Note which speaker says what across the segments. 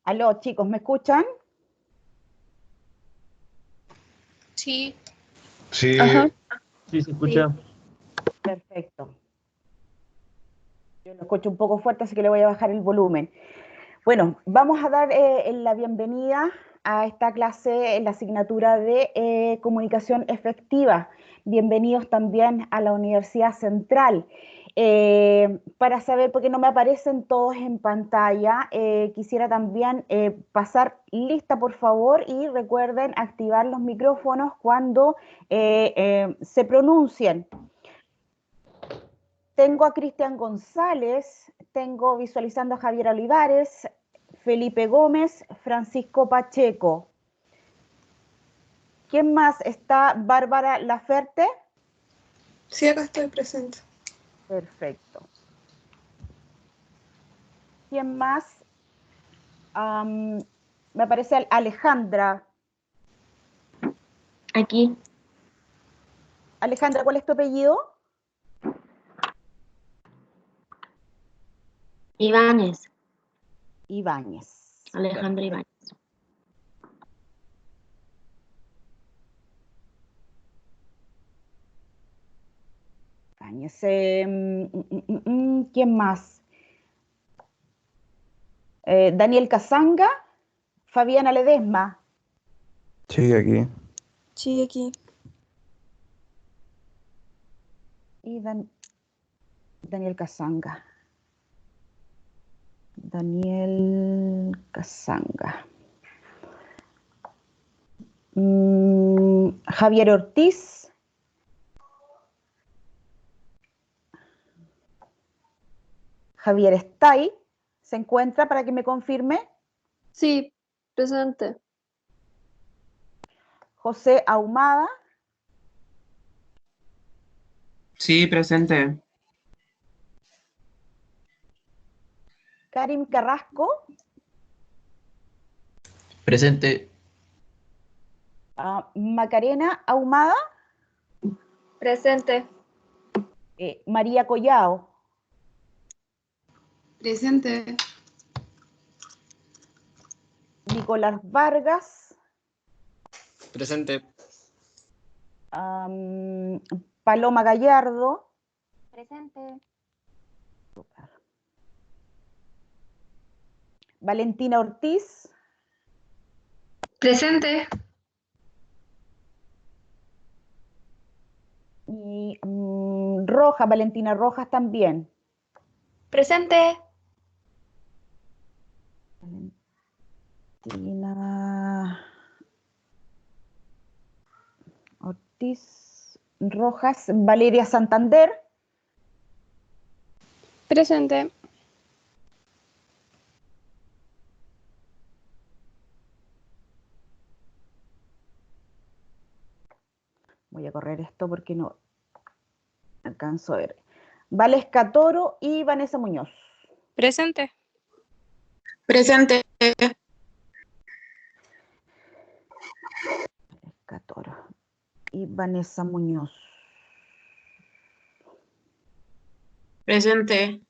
Speaker 1: Aló, chicos, ¿me escuchan?
Speaker 2: Sí,
Speaker 3: Ajá.
Speaker 4: Sí,
Speaker 3: Sí, se
Speaker 2: sí.
Speaker 3: escucha.
Speaker 1: Perfecto. Yo lo escucho un poco fuerte, así que le voy a bajar el volumen. Bueno, vamos a dar la bienvenida a esta clase en la asignatura de comunicación efectiva. Bienvenidos también a la Universidad Central. Para saber por qué no me aparecen todos en pantalla, quisiera también pasar lista, por favor, y recuerden activar los micrófonos cuando se pronuncien. Tengo a Cristian González, tengo visualizando a Javier Olivares, Felipe Gómez, Francisco Pacheco. ¿Quién más está? Bárbara Laferte.
Speaker 2: Sí, acá estoy presente.
Speaker 1: Perfecto. ¿Quién más? Me aparece Alejandra.
Speaker 5: Aquí,
Speaker 1: Alejandra, ¿cuál es tu apellido?
Speaker 5: Ibáñez,
Speaker 1: Ibáñez.
Speaker 5: Alejandro
Speaker 1: Perfecto.
Speaker 5: Ibáñez.
Speaker 1: Ibáñez. ¿Quién más? Daniel Casanga, Fabiana Ledesma.
Speaker 4: sí, aquí.
Speaker 2: Sí, aquí.
Speaker 1: Y Daniel Casanga. Daniel Casanga. Javier Ortiz. Javier Stay. ¿Se encuentra para que me confirme?
Speaker 2: Sí, presente.
Speaker 1: José Ahumada.
Speaker 6: Sí, presente.
Speaker 1: Karim Carrasco.
Speaker 6: Presente.
Speaker 1: Macarena Ahumada.
Speaker 2: Presente.
Speaker 1: María Collao.
Speaker 2: Presente.
Speaker 1: Nicolás Vargas.
Speaker 6: Presente.
Speaker 1: Paloma Gallardo.
Speaker 5: Presente.
Speaker 1: Valentina Ortiz.
Speaker 2: Presente.
Speaker 1: Y Rojas, Valentina Rojas también.
Speaker 2: Presente.
Speaker 1: Valentina Ortiz Rojas, Valeria Santander.
Speaker 2: Presente.
Speaker 1: Voy a correr esto porque no alcanzo a ver. Valesca Toro y Vanessa Muñoz.
Speaker 2: Presente.
Speaker 5: Presente.
Speaker 1: Valesca Toro y Vanessa Muñoz.
Speaker 5: Presente.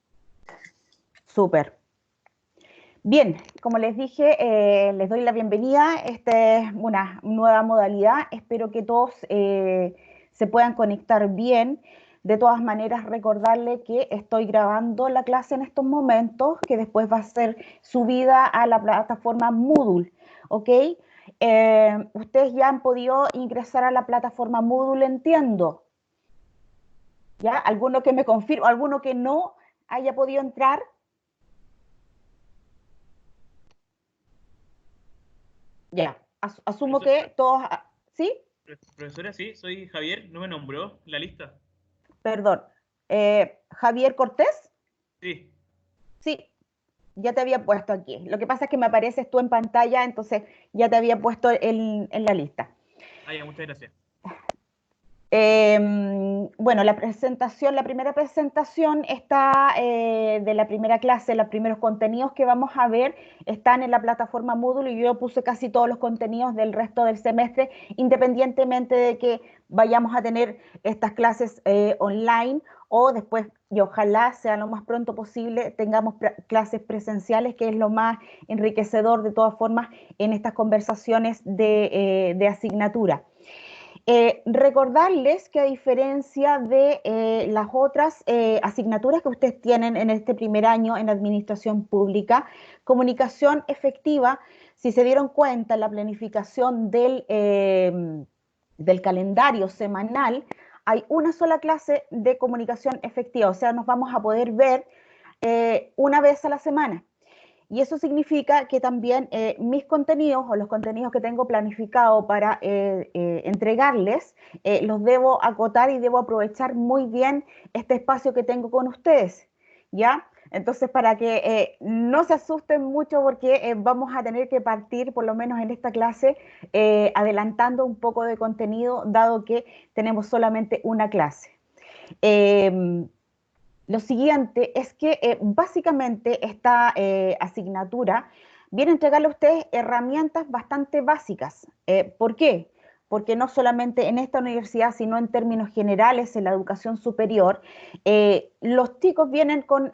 Speaker 1: Súper. Bien, como les dije, les doy la bienvenida. Esta es una nueva modalidad. Espero que todos se puedan conectar bien. De todas maneras, recordarles que estoy grabando la clase en estos momentos, que después va a ser subida a la plataforma Moodle, ¿ok? Ustedes ya han podido ingresar a la plataforma Moodle, entiendo. ¿Ya? ¿Alguno que me confirme, alguno que no haya podido entrar? Ya, asumo
Speaker 3: Profesora,
Speaker 1: que todos, ¿sí?
Speaker 3: profesora, sí, soy Javier, no me nombró en la lista.
Speaker 1: Perdón. Javier Cortés,
Speaker 3: Sí,
Speaker 1: sí, ya te había puesto aquí. Lo que pasa es que me apareces tú en pantalla, entonces ya te había puesto en la lista.
Speaker 3: ya, muchas gracias.
Speaker 1: bueno, la primera presentación está de la primera clase, los primeros contenidos que vamos a ver están en la plataforma Moodle y yo puse casi todos los contenidos del resto del semestre, independientemente de que vayamos a tener estas clases online o después, y ojalá sea lo más pronto posible, tengamos clases presenciales, que es lo más enriquecedor de todas formas en estas conversaciones de asignatura. Recordarles que a diferencia de las otras asignaturas que ustedes tienen en este primer año en Administración Pública, Comunicación Efectiva, si se dieron cuenta en la planificación del calendario semanal, hay una sola clase de Comunicación Efectiva, o sea, nos vamos a poder ver una vez a la semana. Y eso significa que también mis contenidos o los contenidos que tengo planificado para entregarles, los debo acotar y debo aprovechar muy bien este espacio que tengo con ustedes, ¿ya? Entonces, para que no se asusten mucho porque vamos a tener que partir, por lo menos en esta clase, adelantando un poco de contenido, dado que tenemos solamente una clase. Lo siguiente es que básicamente esta asignatura viene a entregarle a ustedes herramientas bastante básicas. ¿Por qué? Porque no solamente en esta universidad, sino en términos generales en la educación superior, los chicos vienen con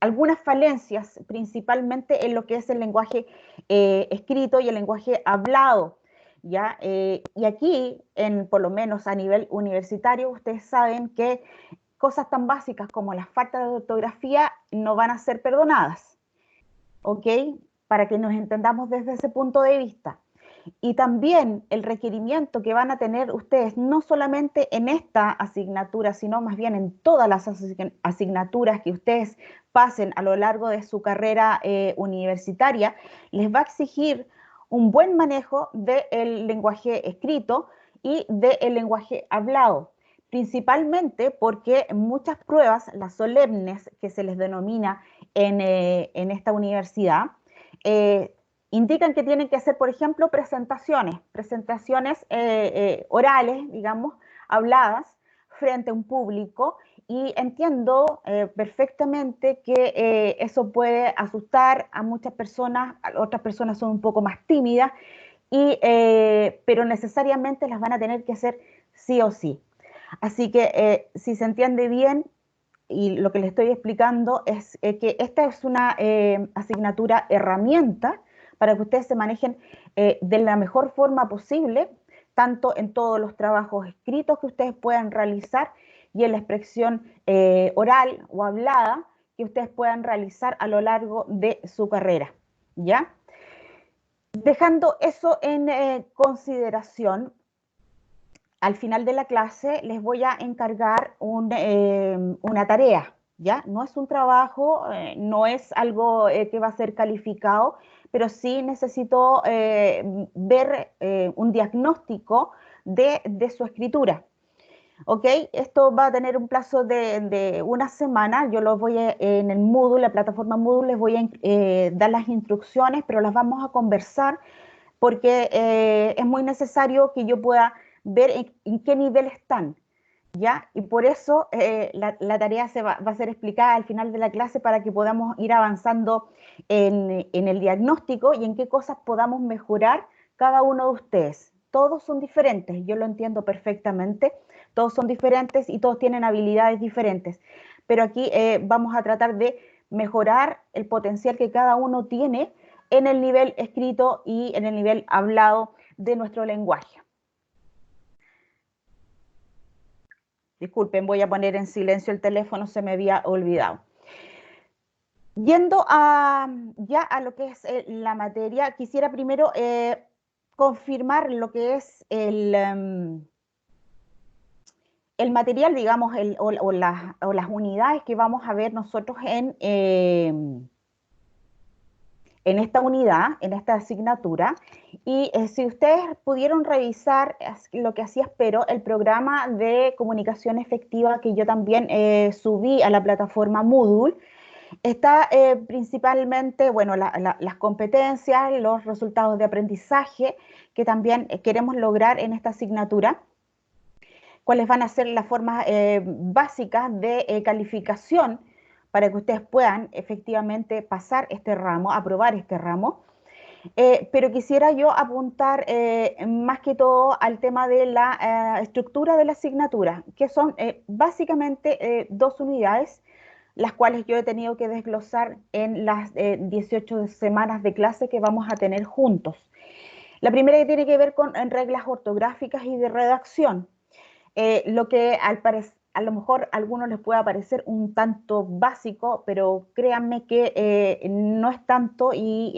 Speaker 1: algunas falencias, principalmente en lo que es el lenguaje escrito y el lenguaje hablado. ¿Ya? Y aquí, por lo menos a nivel universitario, ustedes saben que cosas tan básicas como las faltas de ortografía no van a ser perdonadas, ¿ok? Para que nos entendamos desde ese punto de vista. Y también el requerimiento que van a tener ustedes, no solamente en esta asignatura, sino más bien en todas las asignaturas que ustedes pasen a lo largo de su carrera universitaria, les va a exigir un buen manejo del lenguaje escrito y del lenguaje hablado. Principalmente porque muchas pruebas, las solemnes que se les denomina en esta universidad, indican que tienen que hacer, por ejemplo, presentaciones orales, digamos, habladas frente a un público, y entiendo perfectamente que eso puede asustar a muchas personas, otras personas son un poco más tímidas, pero necesariamente las van a tener que hacer sí o sí. Así que si se entiende bien, y lo que les estoy explicando es que esta es una asignatura herramienta para que ustedes se manejen de la mejor forma posible, tanto en todos los trabajos escritos que ustedes puedan realizar y en la expresión oral o hablada que ustedes puedan realizar a lo largo de su carrera, ¿ya? Dejando eso en consideración, al final de la clase les voy a encargar una tarea, ¿ya? No es un trabajo, no es algo que va a ser calificado, pero sí necesito ver un diagnóstico de su escritura, ¿ok? Esto va a tener un plazo de una semana, yo lo voy en el Moodle, la plataforma Moodle, les voy a dar las instrucciones, pero las vamos a conversar porque es muy necesario que yo pueda ver en qué nivel están, ¿ya? Y por eso la tarea va a ser explicada al final de la clase para que podamos ir avanzando en el diagnóstico y en qué cosas podamos mejorar cada uno de ustedes. Todos son diferentes, yo lo entiendo perfectamente, todos son diferentes y todos tienen habilidades diferentes, pero aquí vamos a tratar de mejorar el potencial que cada uno tiene en el nivel escrito y en el nivel hablado de nuestro lenguaje. Disculpen, voy a poner en silencio el teléfono, se me había olvidado. Yendo ya a lo que es la materia, quisiera primero confirmar lo que es el material, digamos, o las unidades que vamos a ver nosotros en esta unidad, en esta asignatura, y si ustedes pudieron revisar lo que así espero, el programa de comunicación efectiva que yo también subí a la plataforma Moodle, está principalmente, bueno, las competencias, los resultados de aprendizaje que también queremos lograr en esta asignatura. cuáles van a ser las formas básicas de calificación para que ustedes puedan efectivamente pasar este ramo, aprobar este ramo. Pero quisiera yo apuntar más que todo al tema de la estructura de la asignatura, que son básicamente 2 unidades, las cuales yo he tenido que desglosar en las 18 semanas de clase que vamos a tener juntos. La primera que tiene que ver con reglas ortográficas y de redacción, lo que a lo mejor a algunos les pueda parecer un tanto básico, pero créanme que no es tanto y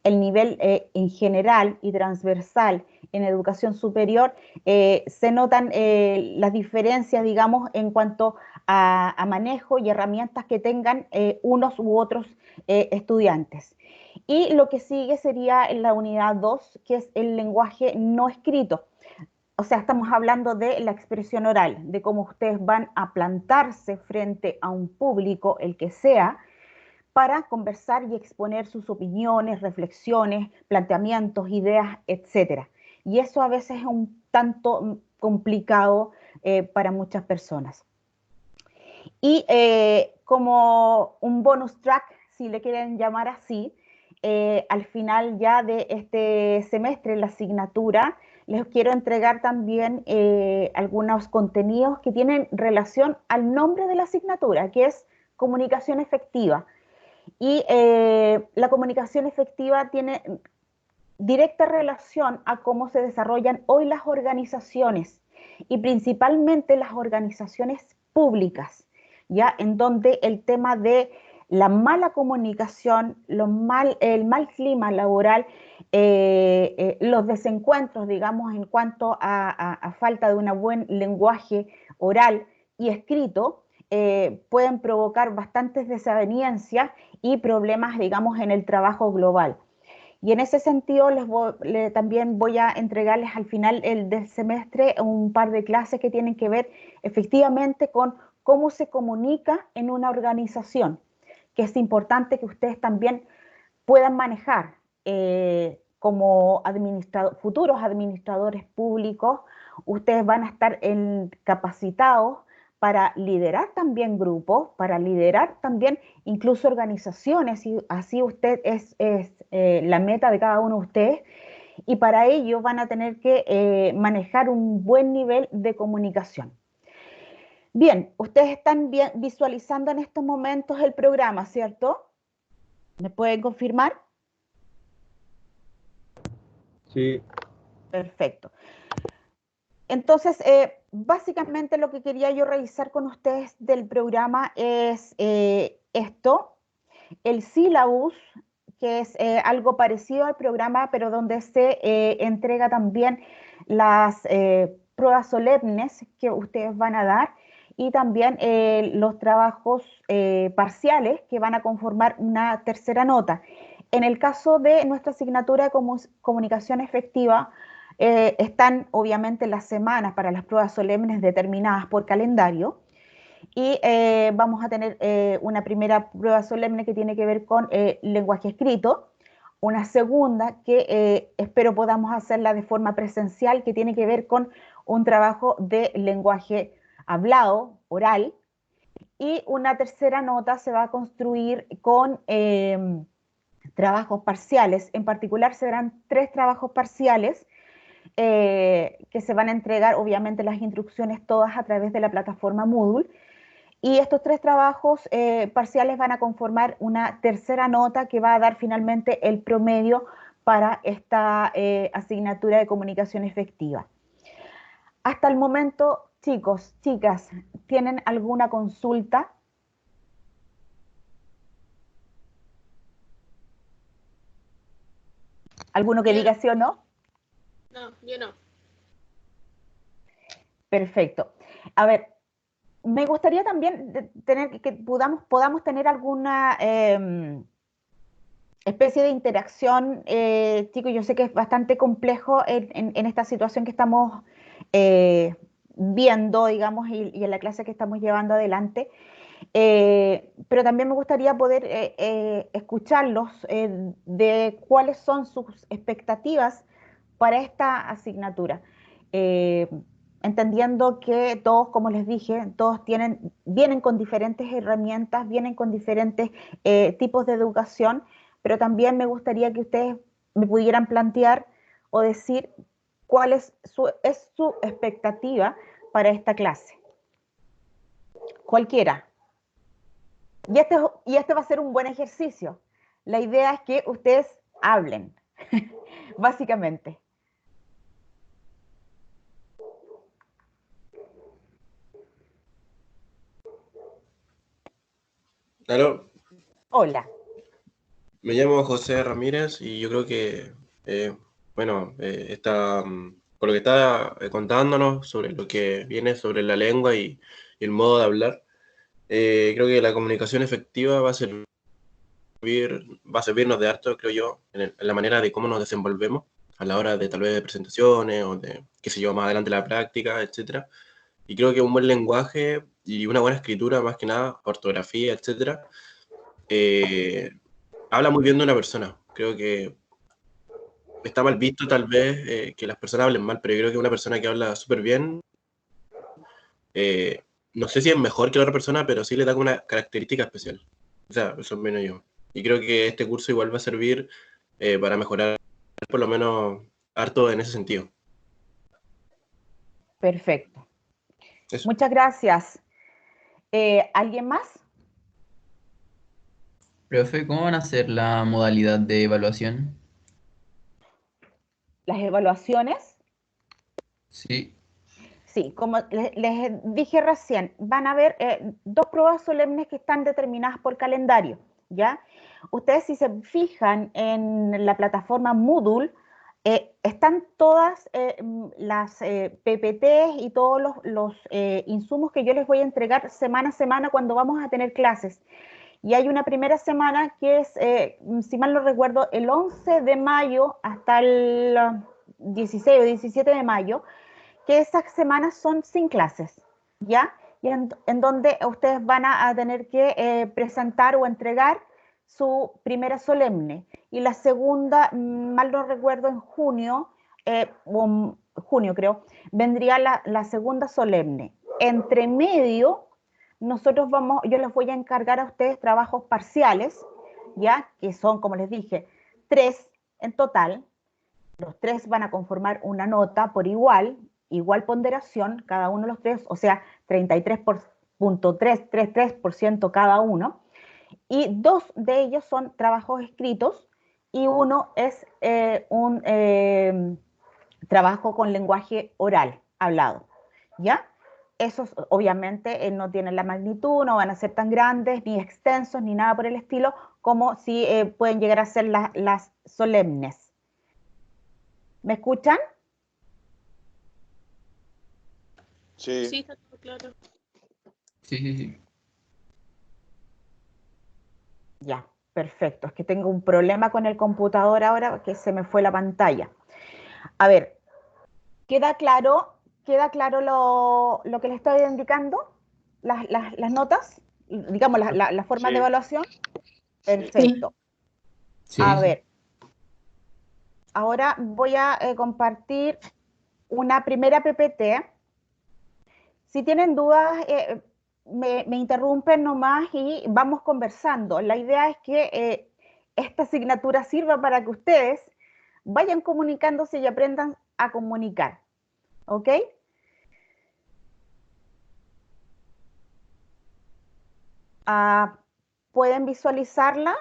Speaker 1: el nivel en general y transversal en educación superior se notan las diferencias, digamos, en cuanto a manejo y herramientas que tengan unos u otros estudiantes. Y lo que sigue sería en la unidad 2, que es el lenguaje no escrito. O sea, estamos hablando de la expresión oral, de cómo ustedes van a plantarse frente a un público, el que sea, para conversar y exponer sus opiniones, reflexiones, planteamientos, ideas, etc. Y eso a veces es un tanto complicado para muchas personas. Y como un bonus track, si le quieren llamar así, al final ya de este semestre, la asignatura, les quiero entregar también algunos contenidos que tienen relación al nombre de la asignatura, que es comunicación efectiva. Y la comunicación efectiva tiene directa relación a cómo se desarrollan hoy las organizaciones y principalmente las organizaciones públicas, ya en donde el tema de la mala comunicación, el mal clima laboral, los desencuentros, digamos, en cuanto a falta de un buen lenguaje oral y escrito, pueden provocar bastantes desavenencias y problemas, digamos, en el trabajo global. Y en ese sentido también voy a entregarles al final del semestre un par de clases que tienen que ver efectivamente con cómo se comunica en una organización, que es importante que ustedes también puedan manejar como futuros administradores públicos. Ustedes van a estar capacitados para liderar también grupos, para liderar también incluso organizaciones, y así usted es la meta de cada uno de ustedes, y para ello van a tener que manejar un buen nivel de comunicación. Bien, ustedes están visualizando en estos momentos el programa, ¿cierto? ¿Me pueden confirmar?
Speaker 4: Sí.
Speaker 1: Perfecto. Entonces, básicamente lo que quería yo revisar con ustedes del programa es esto, el syllabus, que es algo parecido al programa, pero donde se entrega también las pruebas solemnes que ustedes van a dar y también los trabajos parciales que van a conformar una tercera nota. En el caso de nuestra asignatura de comunicación efectiva, están obviamente las semanas para las pruebas solemnes determinadas por calendario y vamos a tener una primera prueba solemne que tiene que ver con lenguaje escrito, una segunda que espero podamos hacerla de forma presencial que tiene que ver con un trabajo de lenguaje hablado, oral, y una tercera nota se va a construir con trabajos parciales. En particular serán 3 trabajos parciales que se van a entregar, obviamente, las instrucciones todas a través de la plataforma Moodle. Y estos 3 trabajos parciales van a conformar una tercera nota que va a dar finalmente el promedio para esta asignatura de comunicación efectiva. Hasta el momento, chicos, chicas, ¿tienen alguna consulta? ¿Alguno que diga sí o no?
Speaker 5: No, yo no.
Speaker 1: Perfecto. A ver, me gustaría también que podamos tener alguna especie de interacción, chicos. Yo sé que es bastante complejo en esta situación que estamos viendo, digamos, y en la clase que estamos llevando adelante. Pero también me gustaría poder escucharlos de cuáles son sus expectativas para esta asignatura. entendiendo que todos, como les dije, todos vienen con diferentes herramientas, vienen con diferentes tipos de educación, pero también me gustaría que ustedes me pudieran plantear o decir cuál es su expectativa para esta clase. Cualquiera. Y este va a ser un buen ejercicio. La idea es que ustedes hablen, básicamente.
Speaker 7: Claro,
Speaker 1: Hola.
Speaker 7: me llamo José Ramírez y yo creo que, por lo que está contándonos sobre lo que viene sobre la lengua y el modo de hablar, creo que la comunicación efectiva va a servirnos de harto, creo yo, en la manera de cómo nos desenvolvemos a la hora de tal vez de presentaciones o de, qué sé yo, más adelante la práctica, etcétera. Y creo que un buen lenguaje y una buena escritura, más que nada, ortografía, etcétera, habla muy bien de una persona. Creo que está mal visto tal vez que las personas hablen mal, pero yo creo que una persona que habla súper bien, no sé si es mejor que la otra persona, pero sí le da una característica especial. O sea, eso es menos yo. Y creo que este curso igual va a servir para mejorar por lo menos harto en ese sentido.
Speaker 1: Perfecto.
Speaker 7: Eso.
Speaker 1: Muchas gracias. ¿Alguien más?
Speaker 6: Profe, ¿cómo van a ser la modalidad de evaluación?
Speaker 1: Las evaluaciones.
Speaker 6: Sí,
Speaker 1: Sí, como les dije recién, van a haber dos pruebas solemnes que están determinadas por calendario, ¿ya? Ustedes si se fijan en la plataforma Moodle, están todas las PPTs y todos los insumos que yo les voy a entregar semana a semana cuando vamos a tener clases. Y hay una primera semana que es, si mal no recuerdo, el 11 de mayo hasta el 16 o 17 de mayo, que esas semanas son sin clases, ¿ya? Y en donde ustedes van a tener que presentar o entregar su primera solemne. Y la segunda, mal no recuerdo, en junio, junio creo, vendría la segunda solemne. Entre medio, yo les voy a encargar a ustedes trabajos parciales, ¿ya? Que son, como les dije, 3 en total. Los 3 van a conformar una nota por igual ponderación, cada uno de los 3, o sea, 33.333% cada uno. Y 2 de ellos son trabajos escritos y uno es un trabajo con lenguaje oral, hablado, ¿ya? Esos obviamente no tienen la magnitud, no van a ser tan grandes, ni extensos, ni nada por el estilo, como si pueden llegar a ser las solemnes. ¿Me escuchan?
Speaker 5: Sí,
Speaker 2: Sí.
Speaker 5: está todo claro.
Speaker 6: sí.
Speaker 1: Ya, perfecto. Es que tengo un problema con el computador ahora que se me fue la pantalla. A ver, ¿queda claro lo que le estoy indicando? ¿Las notas? Digamos, las formas de
Speaker 5: Sí.
Speaker 1: evaluación. Perfecto.
Speaker 6: Sí,
Speaker 1: A
Speaker 6: sí.
Speaker 1: ver, ahora voy a compartir una primera PPT. Si tienen dudas, me interrumpen nomás y vamos conversando. La idea es que esta asignatura sirva para que ustedes vayan comunicándose y aprendan a comunicar. ¿Ok? ¿Pueden visualizarla?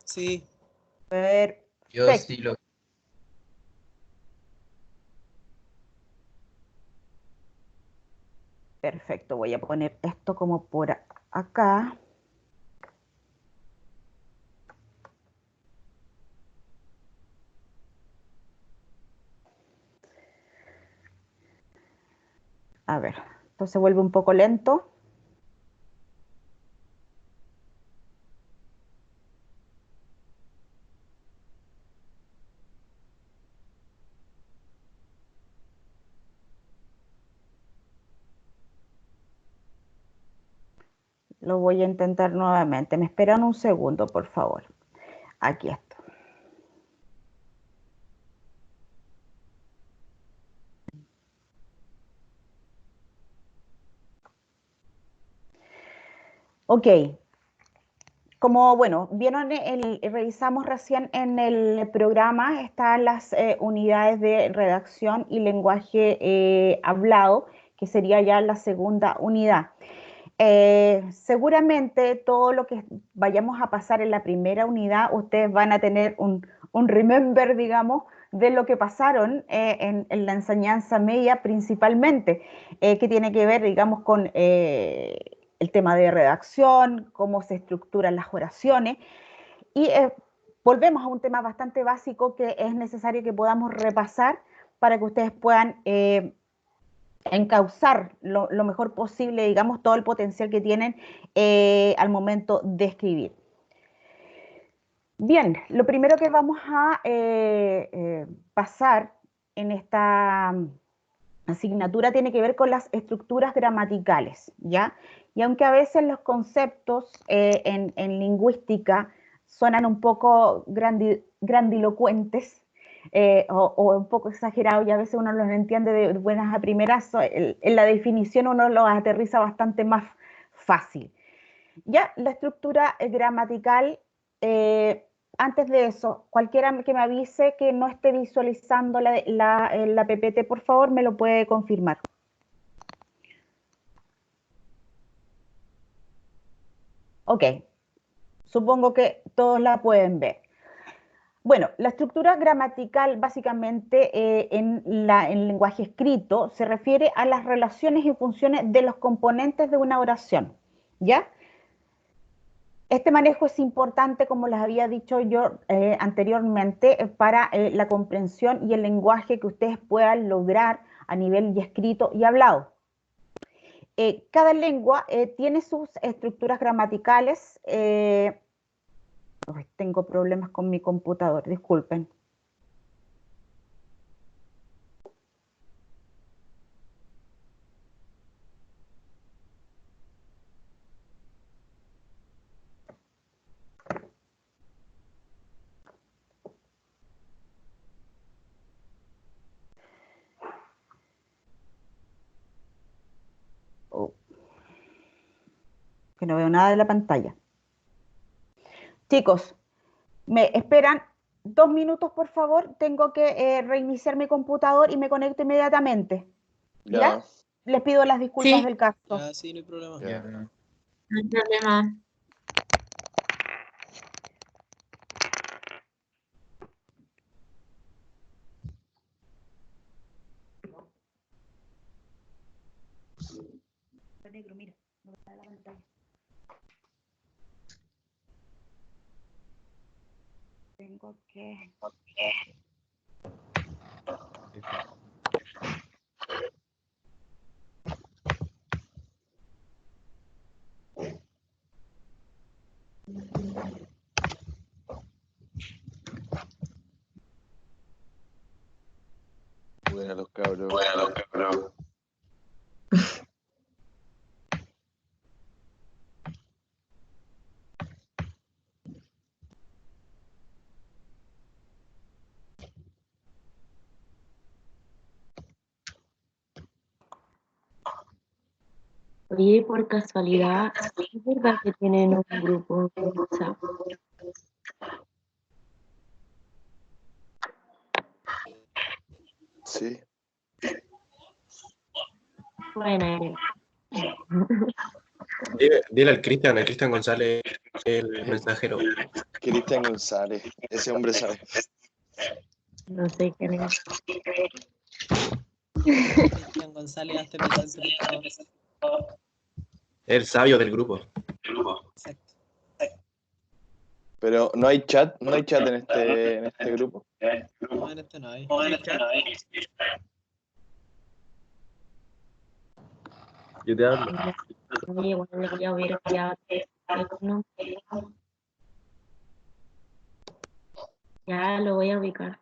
Speaker 8: Sí.
Speaker 6: Yo
Speaker 1: Perfecto.
Speaker 6: sí lo...
Speaker 1: Perfecto, voy a poner esto como por acá. A ver, esto se vuelve un poco lento. Lo voy a intentar nuevamente. Me esperan un segundo, por favor. Aquí está. Ok, como, bueno, vieron, revisamos recién en el programa, están las unidades de redacción y lenguaje hablado, que sería ya la segunda unidad. Seguramente todo lo que vayamos a pasar en la primera unidad, ustedes van a tener un remember, digamos, de lo que pasaron en la enseñanza media principalmente, que tiene que ver, digamos, con el tema de redacción, cómo se estructuran las oraciones, y volvemos a un tema bastante básico que es necesario que podamos repasar para que ustedes puedan encauzar lo mejor posible, digamos, todo el potencial que tienen al momento de escribir. Bien, lo primero que vamos a pasar en esta asignatura tiene que ver con las estructuras gramaticales, ¿ya? Y aunque a veces los conceptos en lingüística suenan un poco grandilocuentes, o un poco exagerados, y a veces uno los entiende de buenas a primeras, en la definición uno los aterriza bastante más fácil. Ya, la estructura gramatical, antes de eso, cualquiera que me avise que no esté visualizando la PPT, por favor, me lo puede confirmar. Ok, supongo que todos la pueden ver. Bueno, la estructura gramatical básicamente en el lenguaje escrito se refiere a las relaciones y funciones de los componentes de una oración, ¿ya? Este manejo es importante, como les había dicho yo anteriormente, para la comprensión y el lenguaje que ustedes puedan lograr a nivel y escrito y hablado. Cada lengua tiene sus estructuras gramaticales. Tengo problemas con mi computador, disculpen. Oh, que no veo nada de la pantalla. Chicos, me esperan 2 minutos, por favor. Tengo que reiniciar mi computador y me conecto inmediatamente. ¿Ya? Les pido las disculpas del caso.
Speaker 8: Ya, sí, no hay problema.
Speaker 7: Ya.
Speaker 2: No hay problema.
Speaker 1: Negro, mira, no está la pantalla. Tengo que...
Speaker 5: Buena los cabros.
Speaker 2: Oye, por casualidad, ¿es verdad que tienen un grupo de WhatsApp?
Speaker 5: Sí.
Speaker 2: Bueno,
Speaker 7: Dile al Cristian González, el mensajero.
Speaker 5: Cristian González. Ese hombre sabe.
Speaker 2: no sé quién es.
Speaker 8: Cristian González, hazte presente, por favor.
Speaker 7: El sabio del grupo.
Speaker 8: Exacto.
Speaker 5: Pero no hay chat en este grupo.
Speaker 8: No, en este no hay.
Speaker 7: Yo te hablo.
Speaker 2: Oye, bueno, le voy a ver ya. No. Ya lo voy a ubicar.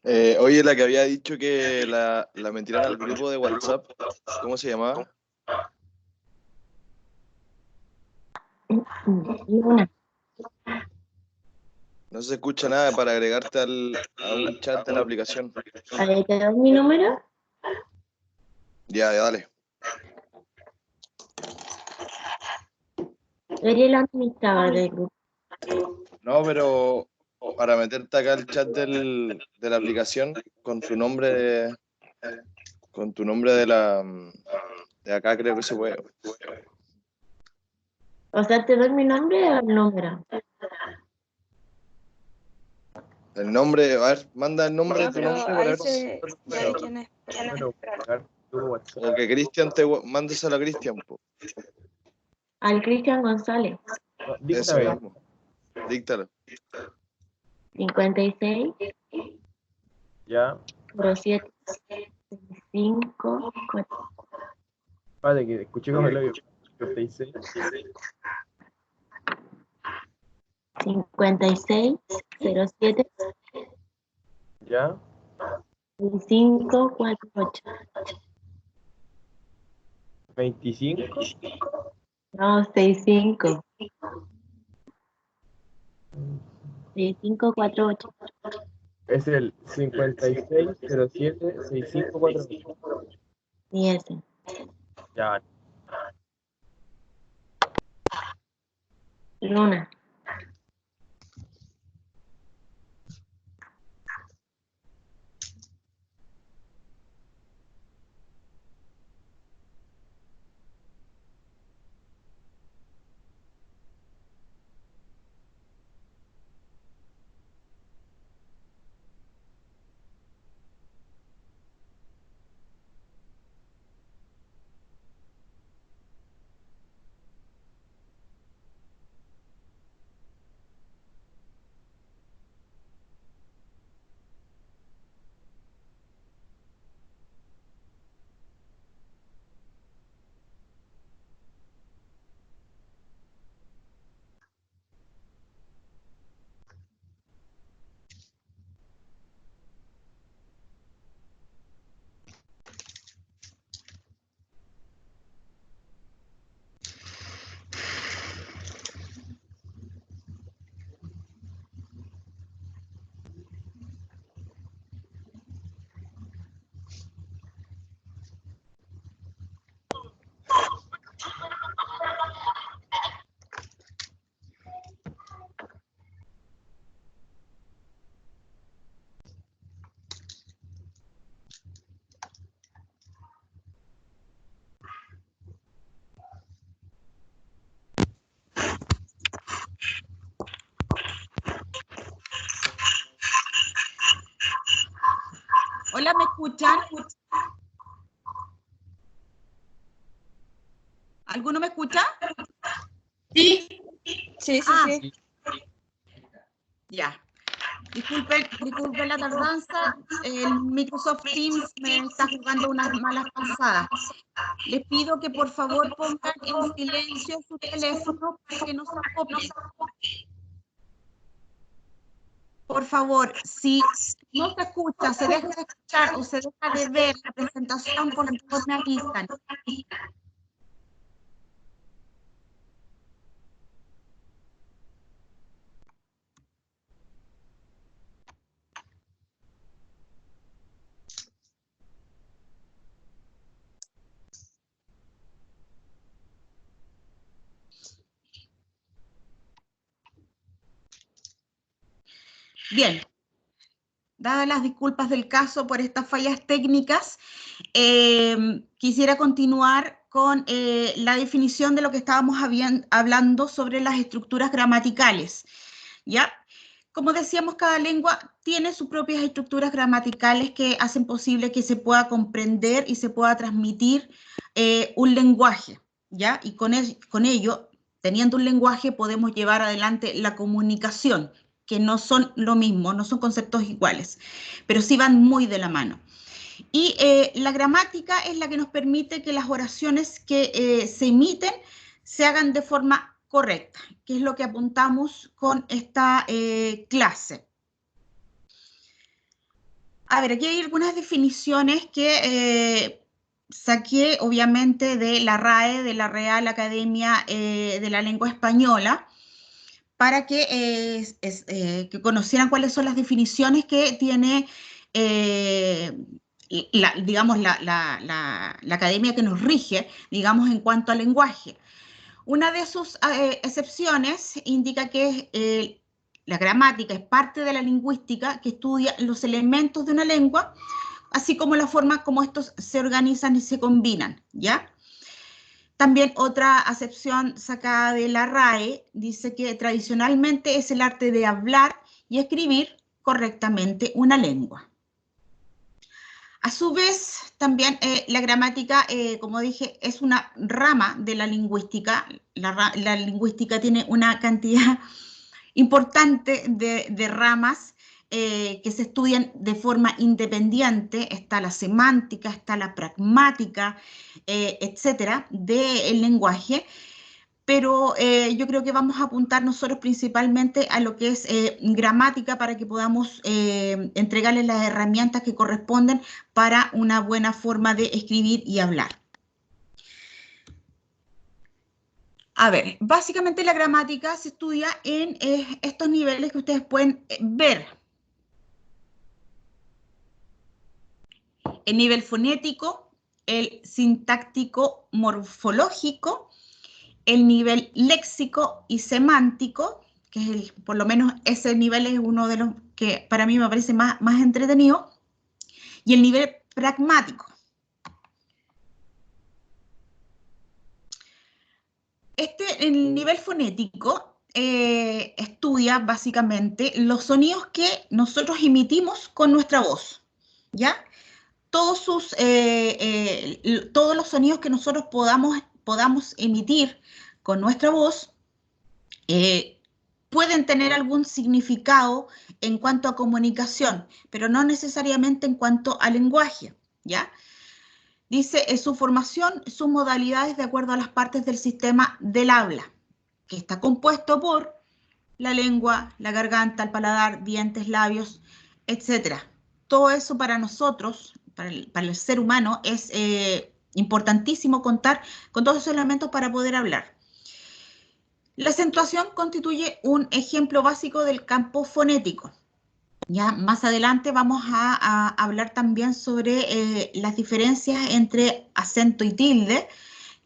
Speaker 5: Oye, la que había dicho que la metieran al grupo de WhatsApp, ¿cómo se llamaba?
Speaker 2: Luna.
Speaker 5: No se escucha nada para agregarte a un chat de la aplicación.
Speaker 2: A ver, ¿te doy mi número?
Speaker 5: Ya, dale.
Speaker 2: Eres la administradora del grupo.
Speaker 5: No, pero para meterte acá al chat de la aplicación con tu nombre de acá creo que se puede.
Speaker 2: O sea, ¿te doy mi nombre o el número?
Speaker 5: El nombre, a ver, manda el nombre de
Speaker 9: No,
Speaker 5: tu
Speaker 9: pero
Speaker 5: nombre para
Speaker 9: ahí
Speaker 5: ver
Speaker 9: se ve quién es.
Speaker 5: o que Cristian mándeselo a Cristian, po.
Speaker 2: Al Cristian González.
Speaker 5: Eso mismo. Díctalo.
Speaker 2: 56
Speaker 10: Ya.
Speaker 2: 07 5 4.
Speaker 10: Vale, que escuché como el audio. 56.
Speaker 2: 56 07
Speaker 10: Ya.
Speaker 2: 5 4 8.
Speaker 10: 25.
Speaker 2: No, 65. 65 4 8.
Speaker 10: Es el 56076548.
Speaker 2: Y ese.
Speaker 10: Ya.
Speaker 2: Luna.
Speaker 1: Hola, ¿me escuchan? ¿Alguno me escucha?
Speaker 9: Sí. Sí.
Speaker 1: Ya. Disculpen la tardanza. El Microsoft Teams me está jugando unas malas pasadas. Les pido que por favor pongan en silencio su teléfono para que no se acoplen. Por favor, si no se escucha, se deja de escuchar o se deja de ver la presentación, por favor me avisan. Bien, dadas las disculpas del caso por estas fallas técnicas, quisiera continuar con la definición de lo que estábamos hablando sobre las estructuras gramaticales, ¿ya? Como decíamos, cada lengua tiene sus propias estructuras gramaticales que hacen posible que se pueda comprender y se pueda transmitir un lenguaje, ¿ya? Y con ello, teniendo un lenguaje, podemos llevar adelante la comunicación, que no son lo mismo, no son conceptos iguales, pero sí van muy de la mano. Y la gramática es la que nos permite que las oraciones que se emiten se hagan de forma correcta, que es lo que apuntamos con esta clase. A ver, aquí hay algunas definiciones que saqué, obviamente, de la RAE, de la Real Academia de la Lengua Española, para que conocieran cuáles son las definiciones que tiene, digamos, la academia que nos rige, digamos, en cuanto al lenguaje. Una de sus excepciones indica que la gramática es parte de la lingüística que estudia los elementos de una lengua, así como la forma como estos se organizan y se combinan, ¿ya? También otra acepción sacada de la RAE dice que tradicionalmente es el arte de hablar y escribir correctamente una lengua. A su vez, también la gramática, como dije, es una rama de la lingüística. La lingüística tiene una cantidad importante de ramas que se estudian de forma independiente. Está la semántica, está la pragmática, etcétera, del lenguaje. Pero yo creo que vamos a apuntar nosotros principalmente a lo que es gramática para que podamos entregarles las herramientas que corresponden para una buena forma de escribir y hablar. A ver, básicamente la gramática se estudia en estos niveles que ustedes pueden ver. El nivel fonético, el sintáctico morfológico, el nivel léxico y semántico, que es por lo menos ese nivel es uno de los que para mí me parece más entretenido, y el nivel pragmático. El nivel fonético estudia básicamente los sonidos que nosotros emitimos con nuestra voz, ¿ya? Todos los sonidos que nosotros podamos emitir con nuestra voz pueden tener algún significado en cuanto a comunicación, pero no necesariamente en cuanto a lenguaje, ¿ya? Dice, su formación, sus modalidades de acuerdo a las partes del sistema del habla, que está compuesto por la lengua, la garganta, el paladar, dientes, labios, etc. Todo eso para nosotros, para el ser humano, es importantísimo contar con todos esos elementos para poder hablar. La acentuación constituye un ejemplo básico del campo fonético. Ya más adelante vamos a hablar también sobre las diferencias entre acento y tilde,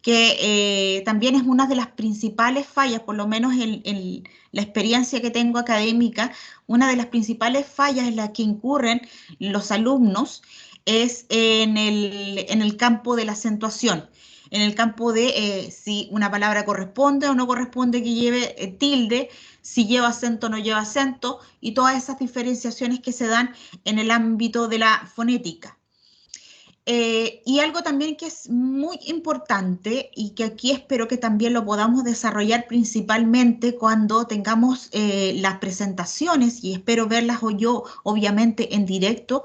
Speaker 1: que también es una de las principales fallas, por lo menos en la experiencia que tengo académica, una de las principales fallas en las que incurren los alumnos es en el campo de la acentuación, en el campo de si una palabra corresponde o no corresponde que lleve tilde, si lleva acento o no lleva acento, y todas esas diferenciaciones que se dan en el ámbito de la fonética. Y algo también que es muy importante y que aquí espero que también lo podamos desarrollar principalmente cuando tengamos las presentaciones, y espero verlas yo obviamente en directo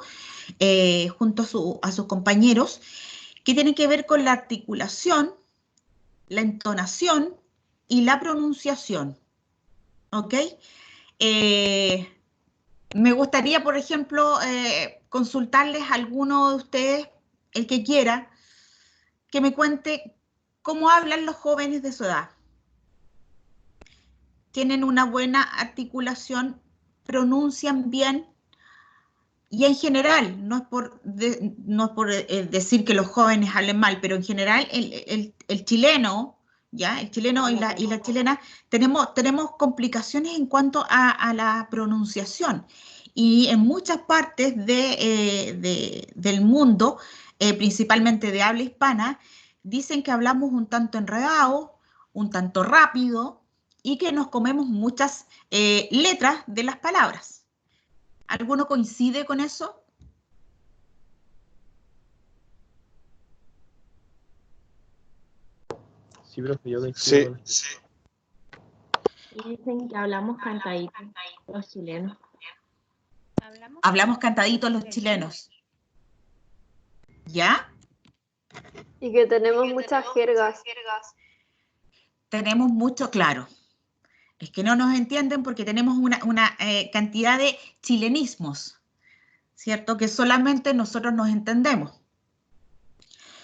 Speaker 1: junto a sus compañeros, que tienen que ver con la articulación, la entonación y la pronunciación. ¿Ok? Me gustaría, por ejemplo, consultarles a alguno de ustedes, el que quiera, que me cuente cómo hablan los jóvenes de su edad. ¿Tienen una buena articulación? ¿Pronuncian bien? Y en general, no es por decir que los jóvenes hablen mal, pero en general el chileno, ¿ya? El chileno y la chilena tenemos complicaciones en cuanto a la pronunciación. Y en muchas partes del mundo, principalmente de habla hispana, dicen que hablamos un tanto enredado, un tanto rápido, y que nos comemos muchas letras de las palabras. ¿Alguno coincide con eso?
Speaker 10: Sí, profe, yo coincido.
Speaker 5: Sí.
Speaker 2: Y dicen que hablamos cantadito, los chilenos.
Speaker 1: Hablamos cantadito los chilenos. ¿Ya?
Speaker 9: Y que tenemos muchas jergas.
Speaker 1: Tenemos mucho, claro. Es que no nos entienden porque tenemos una cantidad de chilenismos. ¿cierto? Que solamente nosotros nos entendemos.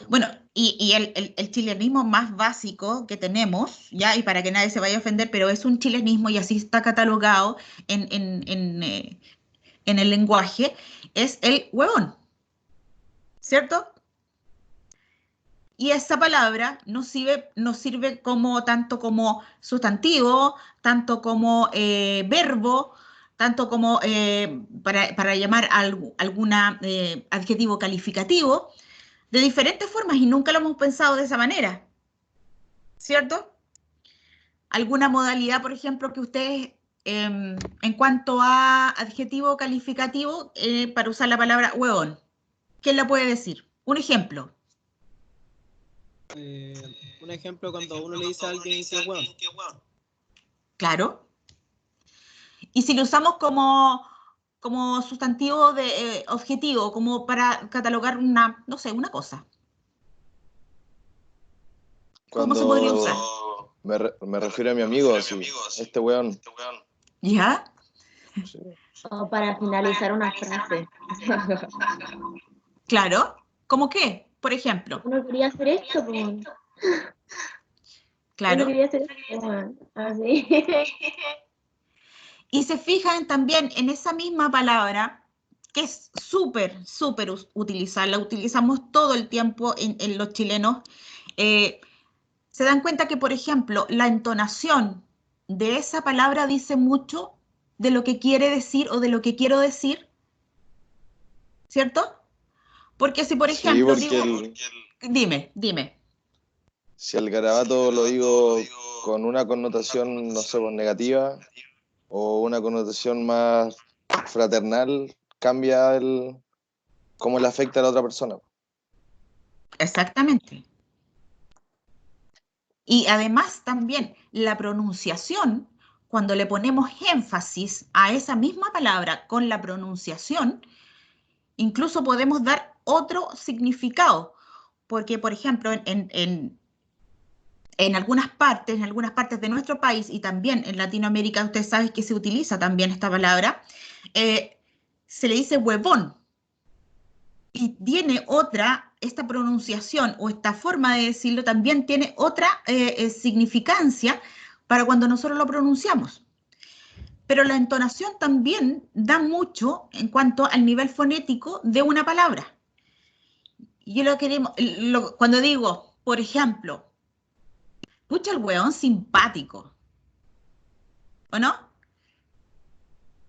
Speaker 1: Bueno, y el chilenismo más básico que tenemos, ¿ya? Y para que nadie se vaya a ofender, pero es un chilenismo y así está catalogado en el lenguaje, es el huevón, ¿cierto? Y esa palabra nos sirve como, tanto como sustantivo, tanto como verbo, tanto como para llamar algún adjetivo calificativo, de diferentes formas, y nunca lo hemos pensado de esa manera, ¿cierto? ¿Alguna modalidad, por ejemplo, que ustedes, en cuanto a adjetivo calificativo, para usar la palabra huevón? ¿Quién la puede decir? Un ejemplo.
Speaker 8: Un ejemplo, cuando uno le dice a alguien que es hueón.
Speaker 1: Claro. Y si lo usamos como sustantivo de objetivo, como para catalogar una, no sé, una cosa. ¿Cómo se podría usar?
Speaker 5: Me refiero a mi amigo, así, este weón.
Speaker 1: ¿Ya?
Speaker 5: Sí.
Speaker 2: O para finalizar una frase.
Speaker 1: Claro. ¿Cómo qué? Por ejemplo.
Speaker 2: Uno quería hacer esto, pues. Uno
Speaker 1: Claro.
Speaker 2: quería hacer esto, pues. Así.
Speaker 1: Y se fijan también en esa misma palabra, que es súper, súper utilizada, la utilizamos todo el tiempo en los chilenos. Se dan cuenta que, por ejemplo, la entonación de esa palabra dice mucho de lo que quiere decir o de lo que quiero decir, ¿cierto? Porque si, por
Speaker 5: Sí,
Speaker 1: ejemplo,
Speaker 5: porque
Speaker 1: dime.
Speaker 5: si el garabato lo digo con una connotación, no sé, pues, negativa, o una connotación más fraternal, cambia cómo le afecta a la otra persona.
Speaker 1: Exactamente. Y además también la pronunciación, cuando le ponemos énfasis a esa misma palabra con la pronunciación, incluso podemos dar otro significado. Porque, por ejemplo, en algunas partes de nuestro país y también en Latinoamérica, ustedes saben que se utiliza también esta palabra, se le dice huevón. Y tiene esta pronunciación o esta forma de decirlo también tiene otra significancia para cuando nosotros lo pronunciamos. Pero la entonación también da mucho en cuanto al nivel fonético de una palabra. Y yo cuando digo, por ejemplo, pucha el hueón simpático, ¿o no?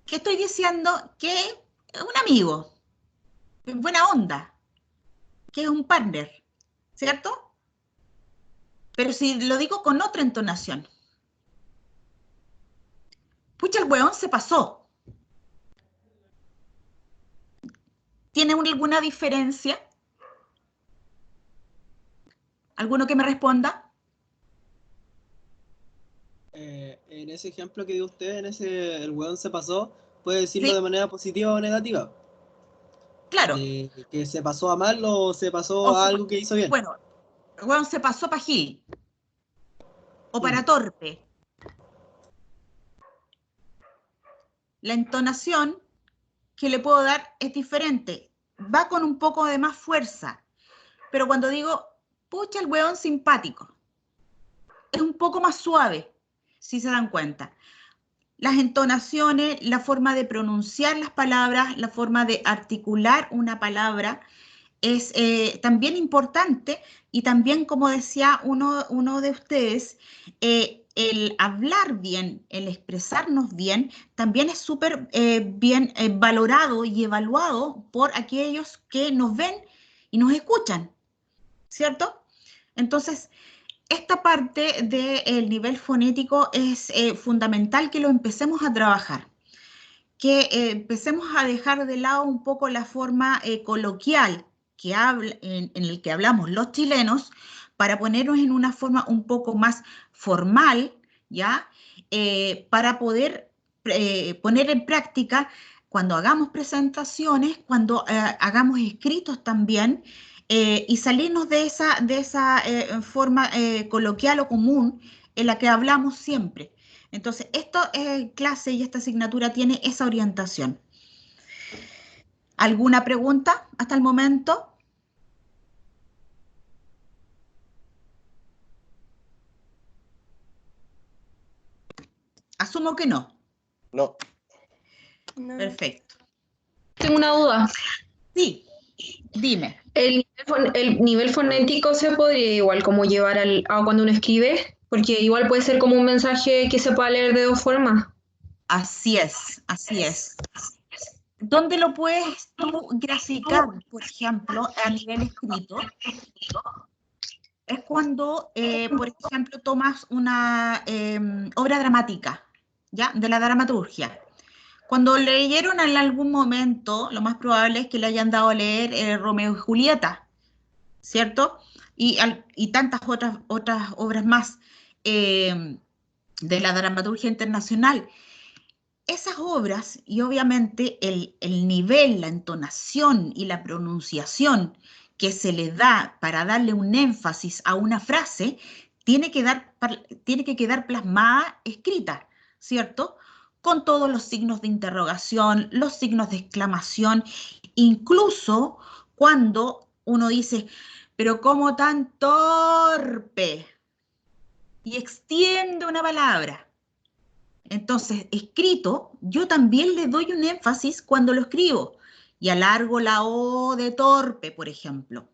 Speaker 1: ¿Qué estoy diciendo? Que es un amigo, que es buena onda, que es un partner, ¿cierto? Pero si lo digo con otra entonación, pucha, el hueón se pasó. ¿Tiene alguna diferencia? ¿Alguno que me responda?
Speaker 8: En ese ejemplo que dio usted, el hueón se pasó, puede decirlo
Speaker 1: Sí.
Speaker 8: de manera positiva o negativa.
Speaker 1: Claro.
Speaker 8: De que se pasó a mal o se pasó a algo que hizo bien.
Speaker 1: Bueno, el hueón se pasó para gil o para torpe. La entonación que le puedo dar es diferente. Va con un poco de más fuerza. Pero cuando digo, pucha, el hueón simpático, es un poco más suave, si se dan cuenta. Las entonaciones, la forma de pronunciar las palabras, la forma de articular una palabra es también importante, y también, como decía uno de ustedes, el hablar bien, el expresarnos bien, también es súper bien valorado y evaluado por aquellos que nos ven y nos escuchan, ¿cierto? Entonces, esta parte del nivel fonético es fundamental que lo empecemos a trabajar, que empecemos a dejar de lado un poco la forma coloquial en el que hablamos los chilenos, para ponernos en una forma un poco más formal, ¿ya? Para poder poner en práctica cuando hagamos presentaciones, cuando hagamos escritos también, y salirnos de esa forma coloquial o común en la que hablamos siempre. Entonces, esta clase y esta asignatura tiene esa orientación. ¿Alguna pregunta hasta el momento? Asumo que no.
Speaker 5: No.
Speaker 1: Perfecto.
Speaker 11: Tengo una duda.
Speaker 1: Sí, dime.
Speaker 11: ¿El nivel fonético se podría igual como llevar a cuando uno escribe? Porque igual puede ser como un mensaje que se pueda leer de dos formas.
Speaker 1: Así es, así es. ¿Dónde lo puedes tú graficar, por ejemplo, a nivel escrito? Es cuando, por ejemplo, tomas una obra dramática, ¿ya? De la dramaturgia. Cuando leyeron en algún momento, lo más probable es que le hayan dado a leer Romeo y Julieta, ¿cierto? Y tantas otras obras más de la dramaturgia internacional. Esas obras, y obviamente el nivel, la entonación y la pronunciación que se le da para darle un énfasis a una frase, tiene que quedar plasmada, escrita, ¿cierto? Con todos los signos de interrogación, los signos de exclamación, incluso cuando uno dice, pero ¿cómo tan torpe? Y extiende una palabra. Entonces, escrito, yo también le doy un énfasis cuando lo escribo y alargo la O de torpe, por ejemplo,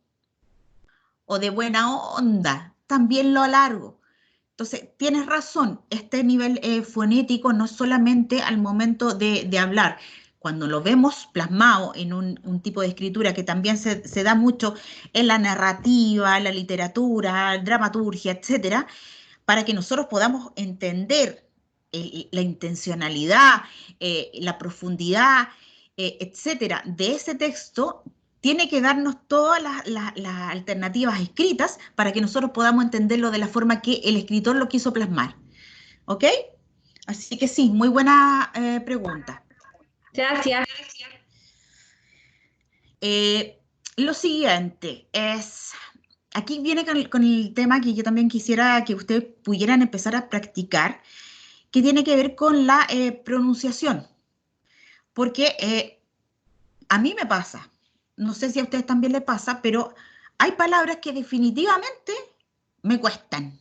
Speaker 1: o de buena onda, también lo alargo. Entonces, tienes razón, este nivel fonético no solamente al momento de hablar, cuando lo vemos plasmado en un tipo de escritura que también se da mucho en la narrativa, la literatura, dramaturgia, etcétera, para que nosotros podamos entender la intencionalidad, la profundidad, etcétera, de ese texto, tiene que darnos todas las alternativas escritas para que nosotros podamos entenderlo de la forma que el escritor lo quiso plasmar. ¿Ok? Así que sí, muy buena pregunta.
Speaker 11: Gracias.
Speaker 1: Lo siguiente es, aquí viene con el tema que yo también quisiera que ustedes pudieran empezar a practicar, que tiene que ver con la pronunciación. Porque a mí me pasa, no sé si a ustedes también les pasa, pero hay palabras que definitivamente me cuestan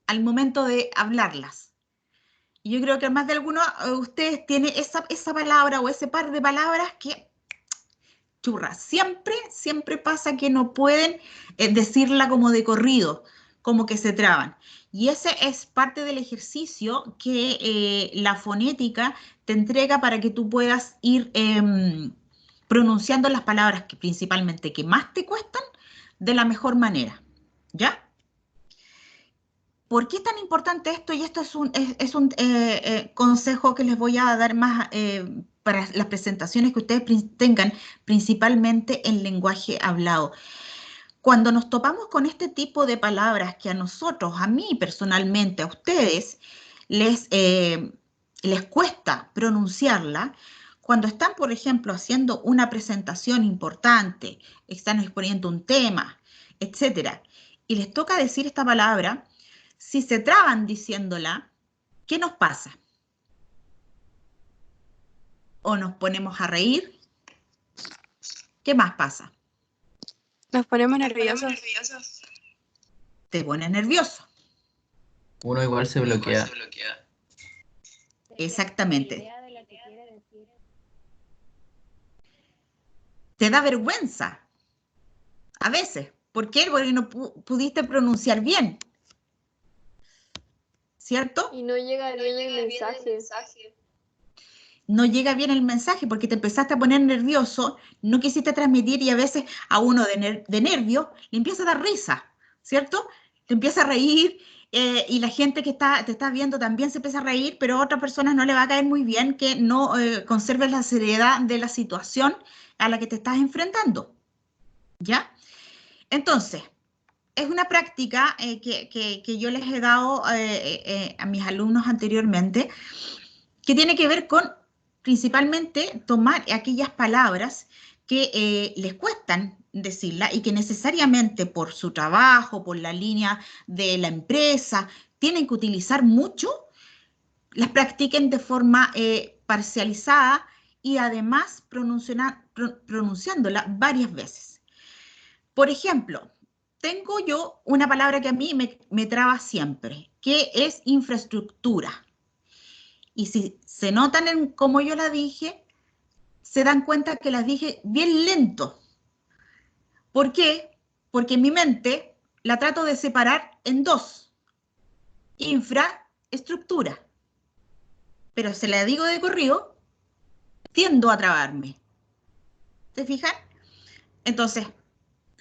Speaker 1: al momento de hablarlas. Y yo creo que más de alguno de ustedes tiene esa palabra o ese par de palabras que, churra, siempre pasa que no pueden decirla como de corrido, como que se traban. Y ese es parte del ejercicio que la fonética te entrega para que tú puedas ir pronunciando las palabras que principalmente que más te cuestan de la mejor manera. ¿Ya? ¿Por qué es tan importante esto? Y esto es un consejo que les voy a dar más para las presentaciones que ustedes tengan, principalmente en lenguaje hablado. Cuando nos topamos con este tipo de palabras que a nosotros, a mí personalmente, a ustedes, les cuesta pronunciarla, cuando están, por ejemplo, haciendo una presentación importante, están exponiendo un tema, etcétera, y les toca decir esta palabra, si se traban diciéndola, ¿qué nos pasa? ¿O nos ponemos a reír? ¿Qué más pasa?
Speaker 12: Nos ponemos nerviosos.
Speaker 1: Te pones nervioso.
Speaker 6: Uno igual se bloquea.
Speaker 1: Exactamente. Te da vergüenza. A veces. ¿Por qué? Porque no pudiste pronunciar bien. ¿Cierto?
Speaker 9: Y no llega bien el mensaje.
Speaker 1: No llega bien el mensaje porque te empezaste a poner nervioso, no quisiste transmitir y a veces a uno de nervio le empieza a dar risa, ¿cierto? Te empieza a reír y la gente que te está viendo también se empieza a reír, pero a otras personas no le va a caer muy bien que no conserves la seriedad de la situación a la que te estás enfrentando, ¿ya? Entonces, es una práctica que yo les he dado a mis alumnos anteriormente, que tiene que ver con principalmente tomar aquellas palabras que les cuestan decirla y que necesariamente por su trabajo, por la línea de la empresa, tienen que utilizar mucho, las practiquen de forma parcializada y además pronunciándola varias veces. Por ejemplo, tengo yo una palabra que a mí me traba siempre, que es infraestructura. Y si se notan en cómo yo la dije, se dan cuenta que la dije bien lento. ¿Por qué? Porque en mi mente la trato de separar en dos. Infraestructura. Pero se la digo de corrido, tiendo a trabarme. ¿Te fijas? Entonces,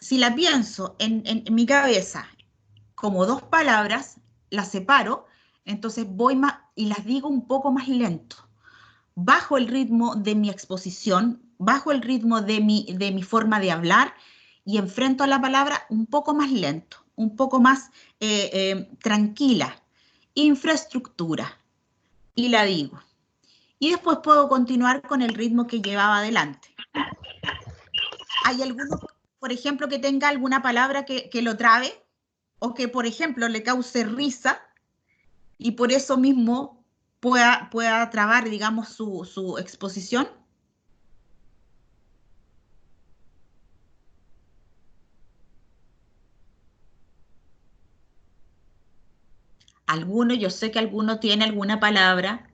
Speaker 1: si la pienso en mi cabeza como dos palabras, las separo, entonces voy más y las digo un poco más lento. Bajo el ritmo de mi exposición, bajo el ritmo de mi forma de hablar y enfrento a la palabra un poco más lento, un poco más tranquila. Infraestructura. Y la digo. Y después puedo continuar con el ritmo que llevaba adelante. ¿Hay alguno, por ejemplo, que tenga alguna palabra que lo trabe? O que, por ejemplo, le cause risa y por eso mismo pueda trabar, digamos, su exposición. Alguno, yo sé que alguno tiene alguna palabra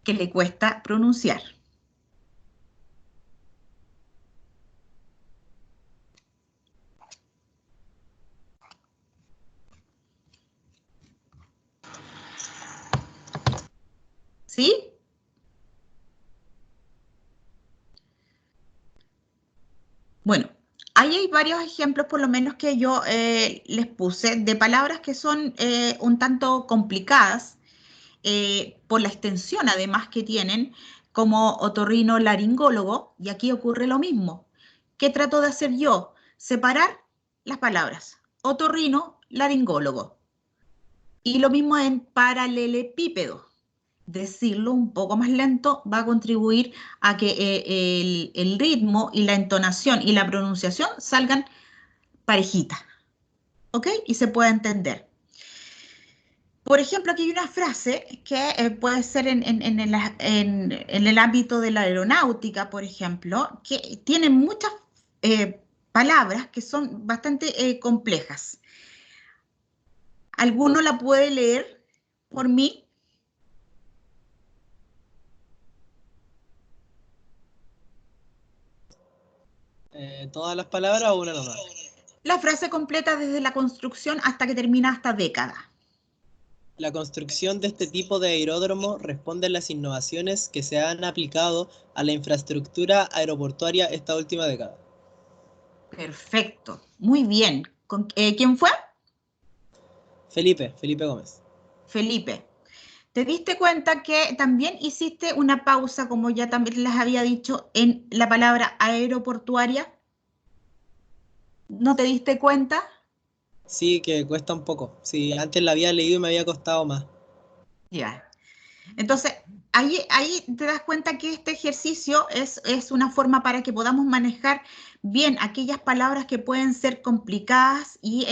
Speaker 1: que le cuesta pronunciar. ¿Sí? Bueno, ahí hay varios ejemplos, por lo menos que yo les puse, de palabras que son un tanto complicadas por la extensión además que tienen, como otorrinolaringólogo, y aquí ocurre lo mismo. ¿Qué trato de hacer yo? Separar las palabras, otorrinolaringólogo. Y lo mismo en paralelepípedo. Decirlo un poco más lento va a contribuir a que el ritmo y la entonación y la pronunciación salgan parejitas, ¿ok? Y se pueda entender. Por ejemplo, aquí hay una frase que puede ser en el ámbito de la aeronáutica, por ejemplo, que tiene muchas palabras que son bastante complejas. ¿Alguno la puede leer por mí?
Speaker 8: ¿Todas las palabras o una nomás?
Speaker 1: La frase completa desde la construcción hasta que termina esta década.
Speaker 8: La construcción de este tipo de aeródromo responde a las innovaciones que se han aplicado a la infraestructura aeroportuaria esta última década.
Speaker 1: Perfecto, muy bien. ¿Quién fue?
Speaker 8: Felipe Gómez.
Speaker 1: Felipe. ¿Te diste cuenta que también hiciste una pausa, como ya también les había dicho, en la palabra aeroportuaria? ¿No te diste cuenta?
Speaker 8: Sí, que cuesta un poco. Sí, antes la había leído y me había costado más.
Speaker 1: Ya. Entonces, ahí te das cuenta que este ejercicio es una forma para que podamos manejar bien aquellas palabras que pueden ser complicadas y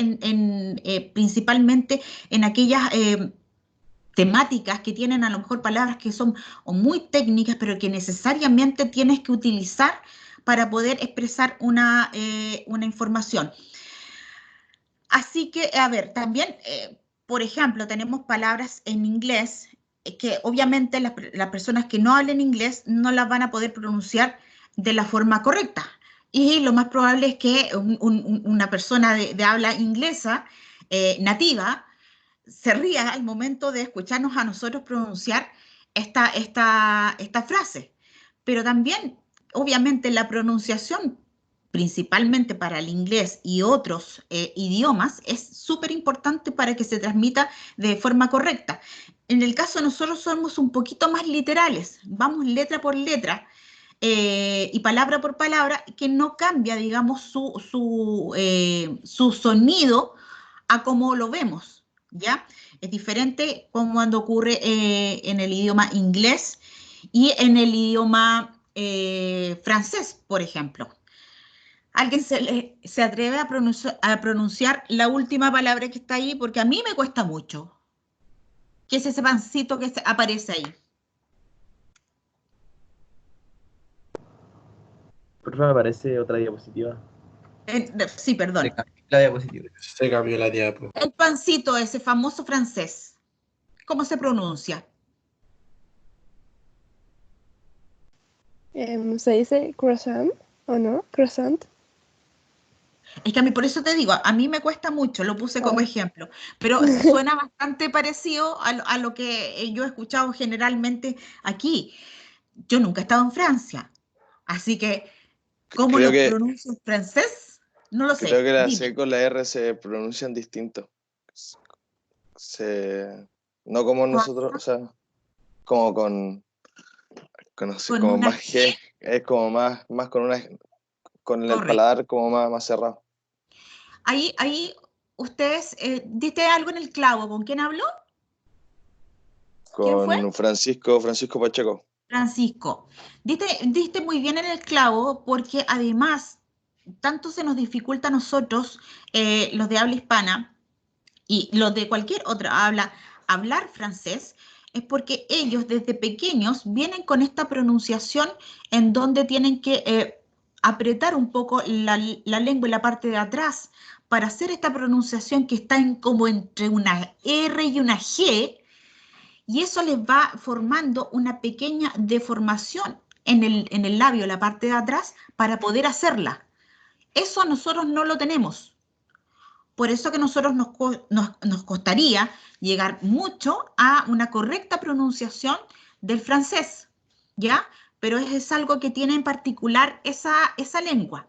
Speaker 1: principalmente en aquellas temáticas que tienen a lo mejor palabras que son o muy técnicas, pero que necesariamente tienes que utilizar para poder expresar una información. Así que, a ver, también, por ejemplo, tenemos palabras en inglés que obviamente las personas que no hablen inglés no las van a poder pronunciar de la forma correcta. Y lo más probable es que una persona de habla inglesa nativa se ría al momento de escucharnos a nosotros pronunciar esta frase. Pero también, obviamente, la pronunciación, principalmente para el inglés y otros idiomas, es súper importante para que se transmita de forma correcta. En el caso de nosotros somos un poquito más literales, vamos letra por letra y palabra por palabra, que no cambia, digamos, su sonido a cómo lo vemos, ¿ya? Es diferente cuando ocurre en el idioma inglés y en el idioma francés, por ejemplo. ¿Alguien se atreve a pronunciar la última palabra que está ahí? Porque a mí me cuesta mucho. ¿Qué es ese pancito que aparece ahí?
Speaker 10: Por favor, me aparece otra diapositiva.
Speaker 1: Sí, perdón.
Speaker 6: La diapositiva.
Speaker 7: Se cambió la diapo.
Speaker 1: El pancito, ese famoso francés, ¿cómo se pronuncia?
Speaker 12: ¿Se dice croissant o no? Croissant.
Speaker 1: Es que a mí, por eso te digo, a mí me cuesta mucho, lo puse como
Speaker 12: Ah.
Speaker 1: ejemplo, pero suena bastante parecido a lo que yo he escuchado generalmente aquí. Yo nunca he estado en Francia, así que, ¿cómo
Speaker 5: Creo
Speaker 1: lo
Speaker 5: que,
Speaker 1: pronuncio en francés? No lo
Speaker 5: creo
Speaker 1: sé,
Speaker 5: que la
Speaker 1: dime.
Speaker 5: C con la R se pronuncian distinto. No como nosotros, o sea, como no sé,
Speaker 1: Con
Speaker 5: como
Speaker 1: una
Speaker 5: más G, es como más con el
Speaker 1: Correcto.
Speaker 5: paladar como más cerrado.
Speaker 1: Ahí ustedes, diste algo en el clavo, ¿con quién habló? ¿Quién fue?
Speaker 5: Con Francisco Pacheco.
Speaker 1: Francisco. Diste muy bien en el clavo porque además tanto se nos dificulta a nosotros, los de habla hispana y los de cualquier otra habla, hablar francés, es porque ellos desde pequeños vienen con esta pronunciación en donde tienen que apretar un poco la lengua en la parte de atrás para hacer esta pronunciación que está como entre una R y una G, y eso les va formando una pequeña deformación en el labio, la parte de atrás, para poder hacerla. Eso nosotros no lo tenemos. Por eso que nosotros nos costaría llegar mucho a una correcta pronunciación del francés, ¿ya? Pero es algo que tiene en particular esa lengua.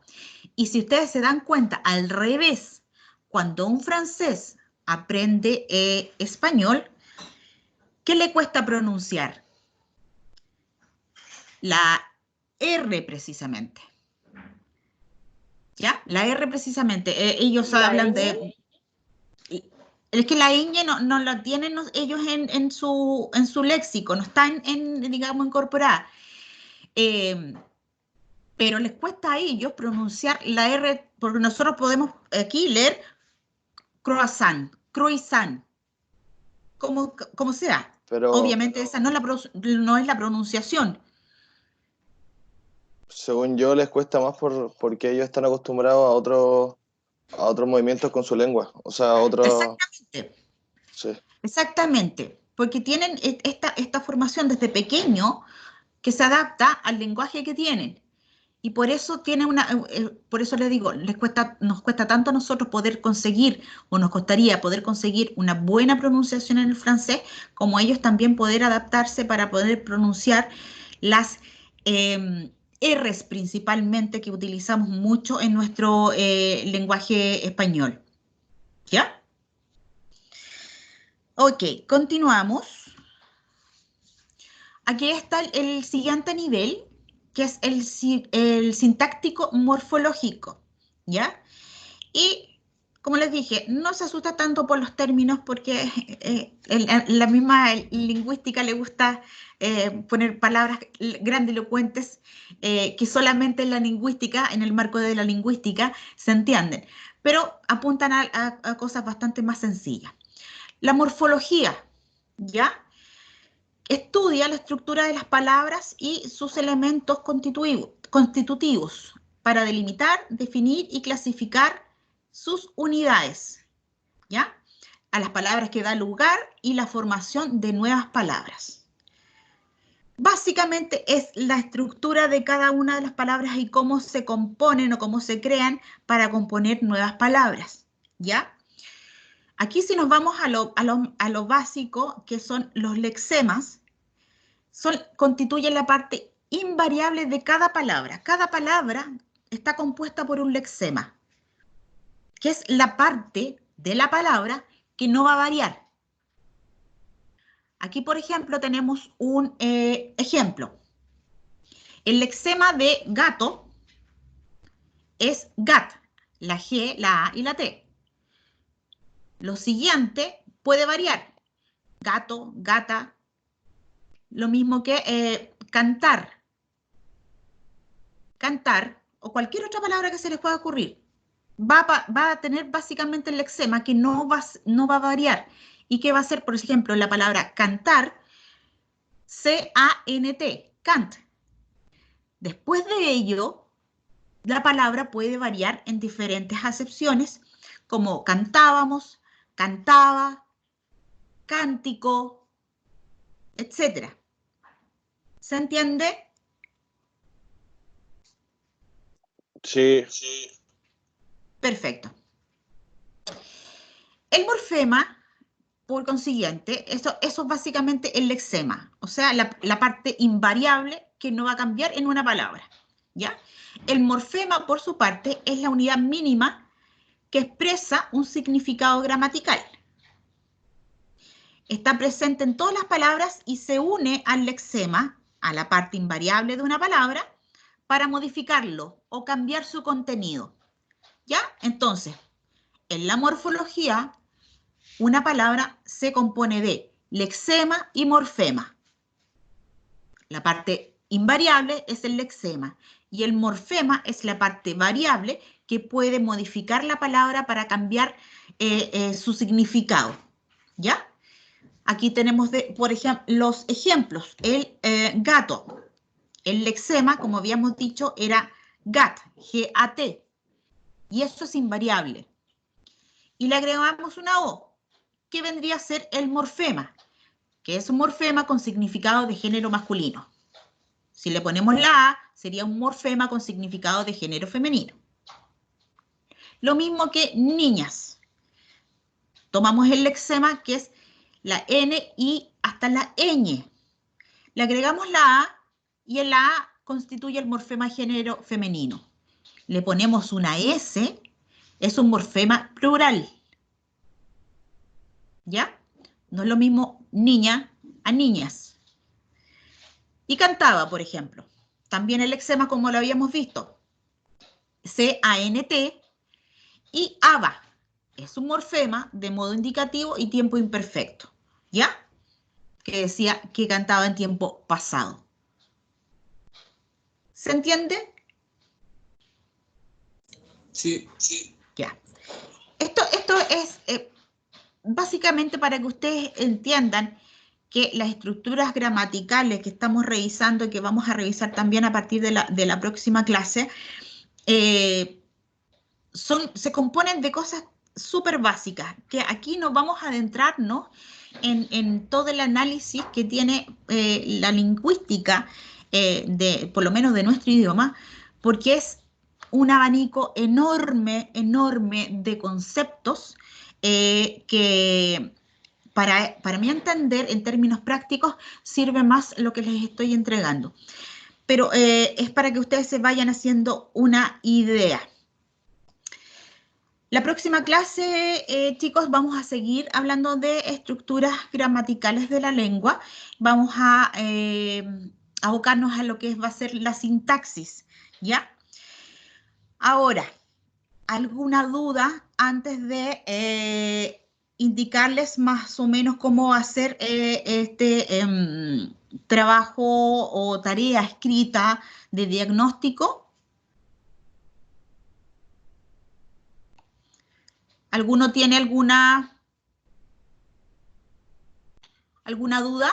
Speaker 1: Y si ustedes se dan cuenta, al revés, cuando un francés aprende español, ¿qué le cuesta pronunciar? La R precisamente. ¿Ya? La R precisamente. Ellos hablan de... Es que la ñ no la tienen ellos en su léxico, no está digamos, incorporada. Pero les cuesta a ellos pronunciar la R, porque nosotros podemos aquí leer croissant, como sea.
Speaker 5: Pero
Speaker 1: Obviamente esa no es la pronunciación.
Speaker 5: según yo les cuesta más porque ellos están acostumbrados a otros movimientos con su lengua. O sea,
Speaker 1: Exactamente.
Speaker 5: Sí.
Speaker 1: Exactamente, porque tienen esta formación desde pequeño que se adapta al lenguaje que tienen. Y por eso por eso les digo, nos cuesta tanto a nosotros poder conseguir, o nos costaría poder conseguir una buena pronunciación en el francés, como ellos también poder adaptarse para poder pronunciar las R's principalmente que utilizamos mucho en nuestro lenguaje español. ¿Ya? Ok, continuamos. Aquí está el siguiente nivel, que es el sintáctico morfológico, ¿ya? Y, como les dije, no se asusta tanto por los términos porque la misma lingüística le gusta poner palabras grandilocuentes que solamente en la lingüística, en el marco de la lingüística, se entienden, pero apuntan a cosas bastante más sencillas. La morfología, ¿ya? Estudia la estructura de las palabras y sus elementos constitutivos para delimitar, definir y clasificar sus unidades, ¿ya? A las palabras que da lugar y la formación de nuevas palabras. Básicamente es la estructura de cada una de las palabras y cómo se componen o cómo se crean para componer nuevas palabras, ¿ya? Aquí si nos vamos a lo básico, que son los lexemas, constituyen la parte invariable de cada palabra. Cada palabra está compuesta por un lexema, que es la parte de la palabra que no va a variar. Aquí, por ejemplo, tenemos un ejemplo. El lexema de gato es gat, la G, la A y la T. Lo siguiente puede variar. Gato, gata. Lo mismo que cantar. Cantar o cualquier otra palabra que se les pueda ocurrir. Va a tener básicamente el lexema que no va a variar. ¿Y qué va a ser, por ejemplo, la palabra cantar? C-A-N-T, cant. Después de ello, la palabra puede variar en diferentes acepciones, como cantábamos, cantaba, cántico, etc. ¿Se entiende?
Speaker 5: Sí.
Speaker 1: Perfecto. El morfema, por consiguiente, eso es básicamente el lexema, o sea, la parte invariable que no va a cambiar en una palabra, ¿ya? El morfema, por su parte, es la unidad mínima que expresa un significado gramatical. Está presente en todas las palabras y se une al lexema, a la parte invariable de una palabra, para modificarlo o cambiar su contenido, ¿ya? Entonces, en la morfología, una palabra se compone de lexema y morfema. La parte invariable es el lexema y el morfema es la parte variable que puede modificar la palabra para cambiar su significado, ¿ya? Aquí tenemos, por ejemplo, los ejemplos. El gato. El lexema, como habíamos dicho, era gat, G-A-T. Y eso es invariable. Y le agregamos una O, que vendría a ser el morfema, que es un morfema con significado de género masculino. Si le ponemos la A, sería un morfema con significado de género femenino. Lo mismo que niñas. Tomamos el lexema, que es la N y hasta la ñ. Le agregamos la A y el A constituye el morfema género femenino. Le ponemos una S, es un morfema plural. ¿Ya? No es lo mismo niña a niñas. Y cantaba, por ejemplo. También el lexema, como lo habíamos visto. C-A-N-T y aba. Es un morfema de modo indicativo y tiempo imperfecto. ¿Ya? Que decía que cantaba en tiempo pasado. ¿Se entiende?
Speaker 8: Sí.
Speaker 1: Ya. Esto es básicamente para que ustedes entiendan que las estructuras gramaticales que estamos revisando y que vamos a revisar también a partir de la próxima clase, se componen de cosas súper básicas, que aquí no vamos a adentrarnos en todo el análisis que tiene la lingüística, por lo menos de nuestro idioma, porque es un abanico enorme, enorme de conceptos que para mi entender, en términos prácticos, sirve más lo que les estoy entregando. Pero es para que ustedes se vayan haciendo una idea. La próxima clase, chicos, vamos a seguir hablando de estructuras gramaticales de la lengua. Vamos a abocarnos a lo que va a ser la sintaxis, ¿ya? Ahora, ¿alguna duda antes de indicarles más o menos cómo hacer este trabajo o tarea escrita de diagnóstico? ¿Alguno tiene alguna duda?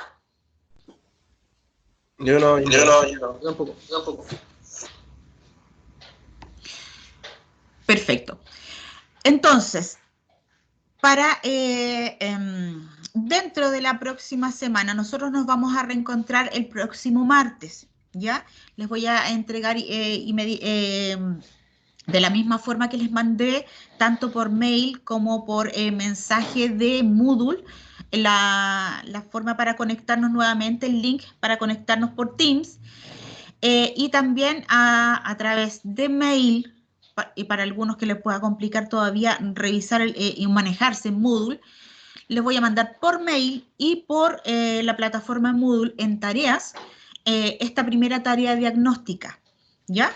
Speaker 7: Yo no.
Speaker 10: Tampoco.
Speaker 1: Perfecto. Entonces, dentro de la próxima semana, nosotros nos vamos a reencontrar el próximo martes, ¿ya? Les voy a entregar de la misma forma que les mandé, tanto por mail como por mensaje de Moodle, la forma para conectarnos nuevamente, el link para conectarnos por Teams, y también a través de mail, y para algunos que les pueda complicar todavía revisar y manejarse en Moodle, les voy a mandar por mail y por la plataforma Moodle en tareas, esta primera tarea diagnóstica, ¿ya?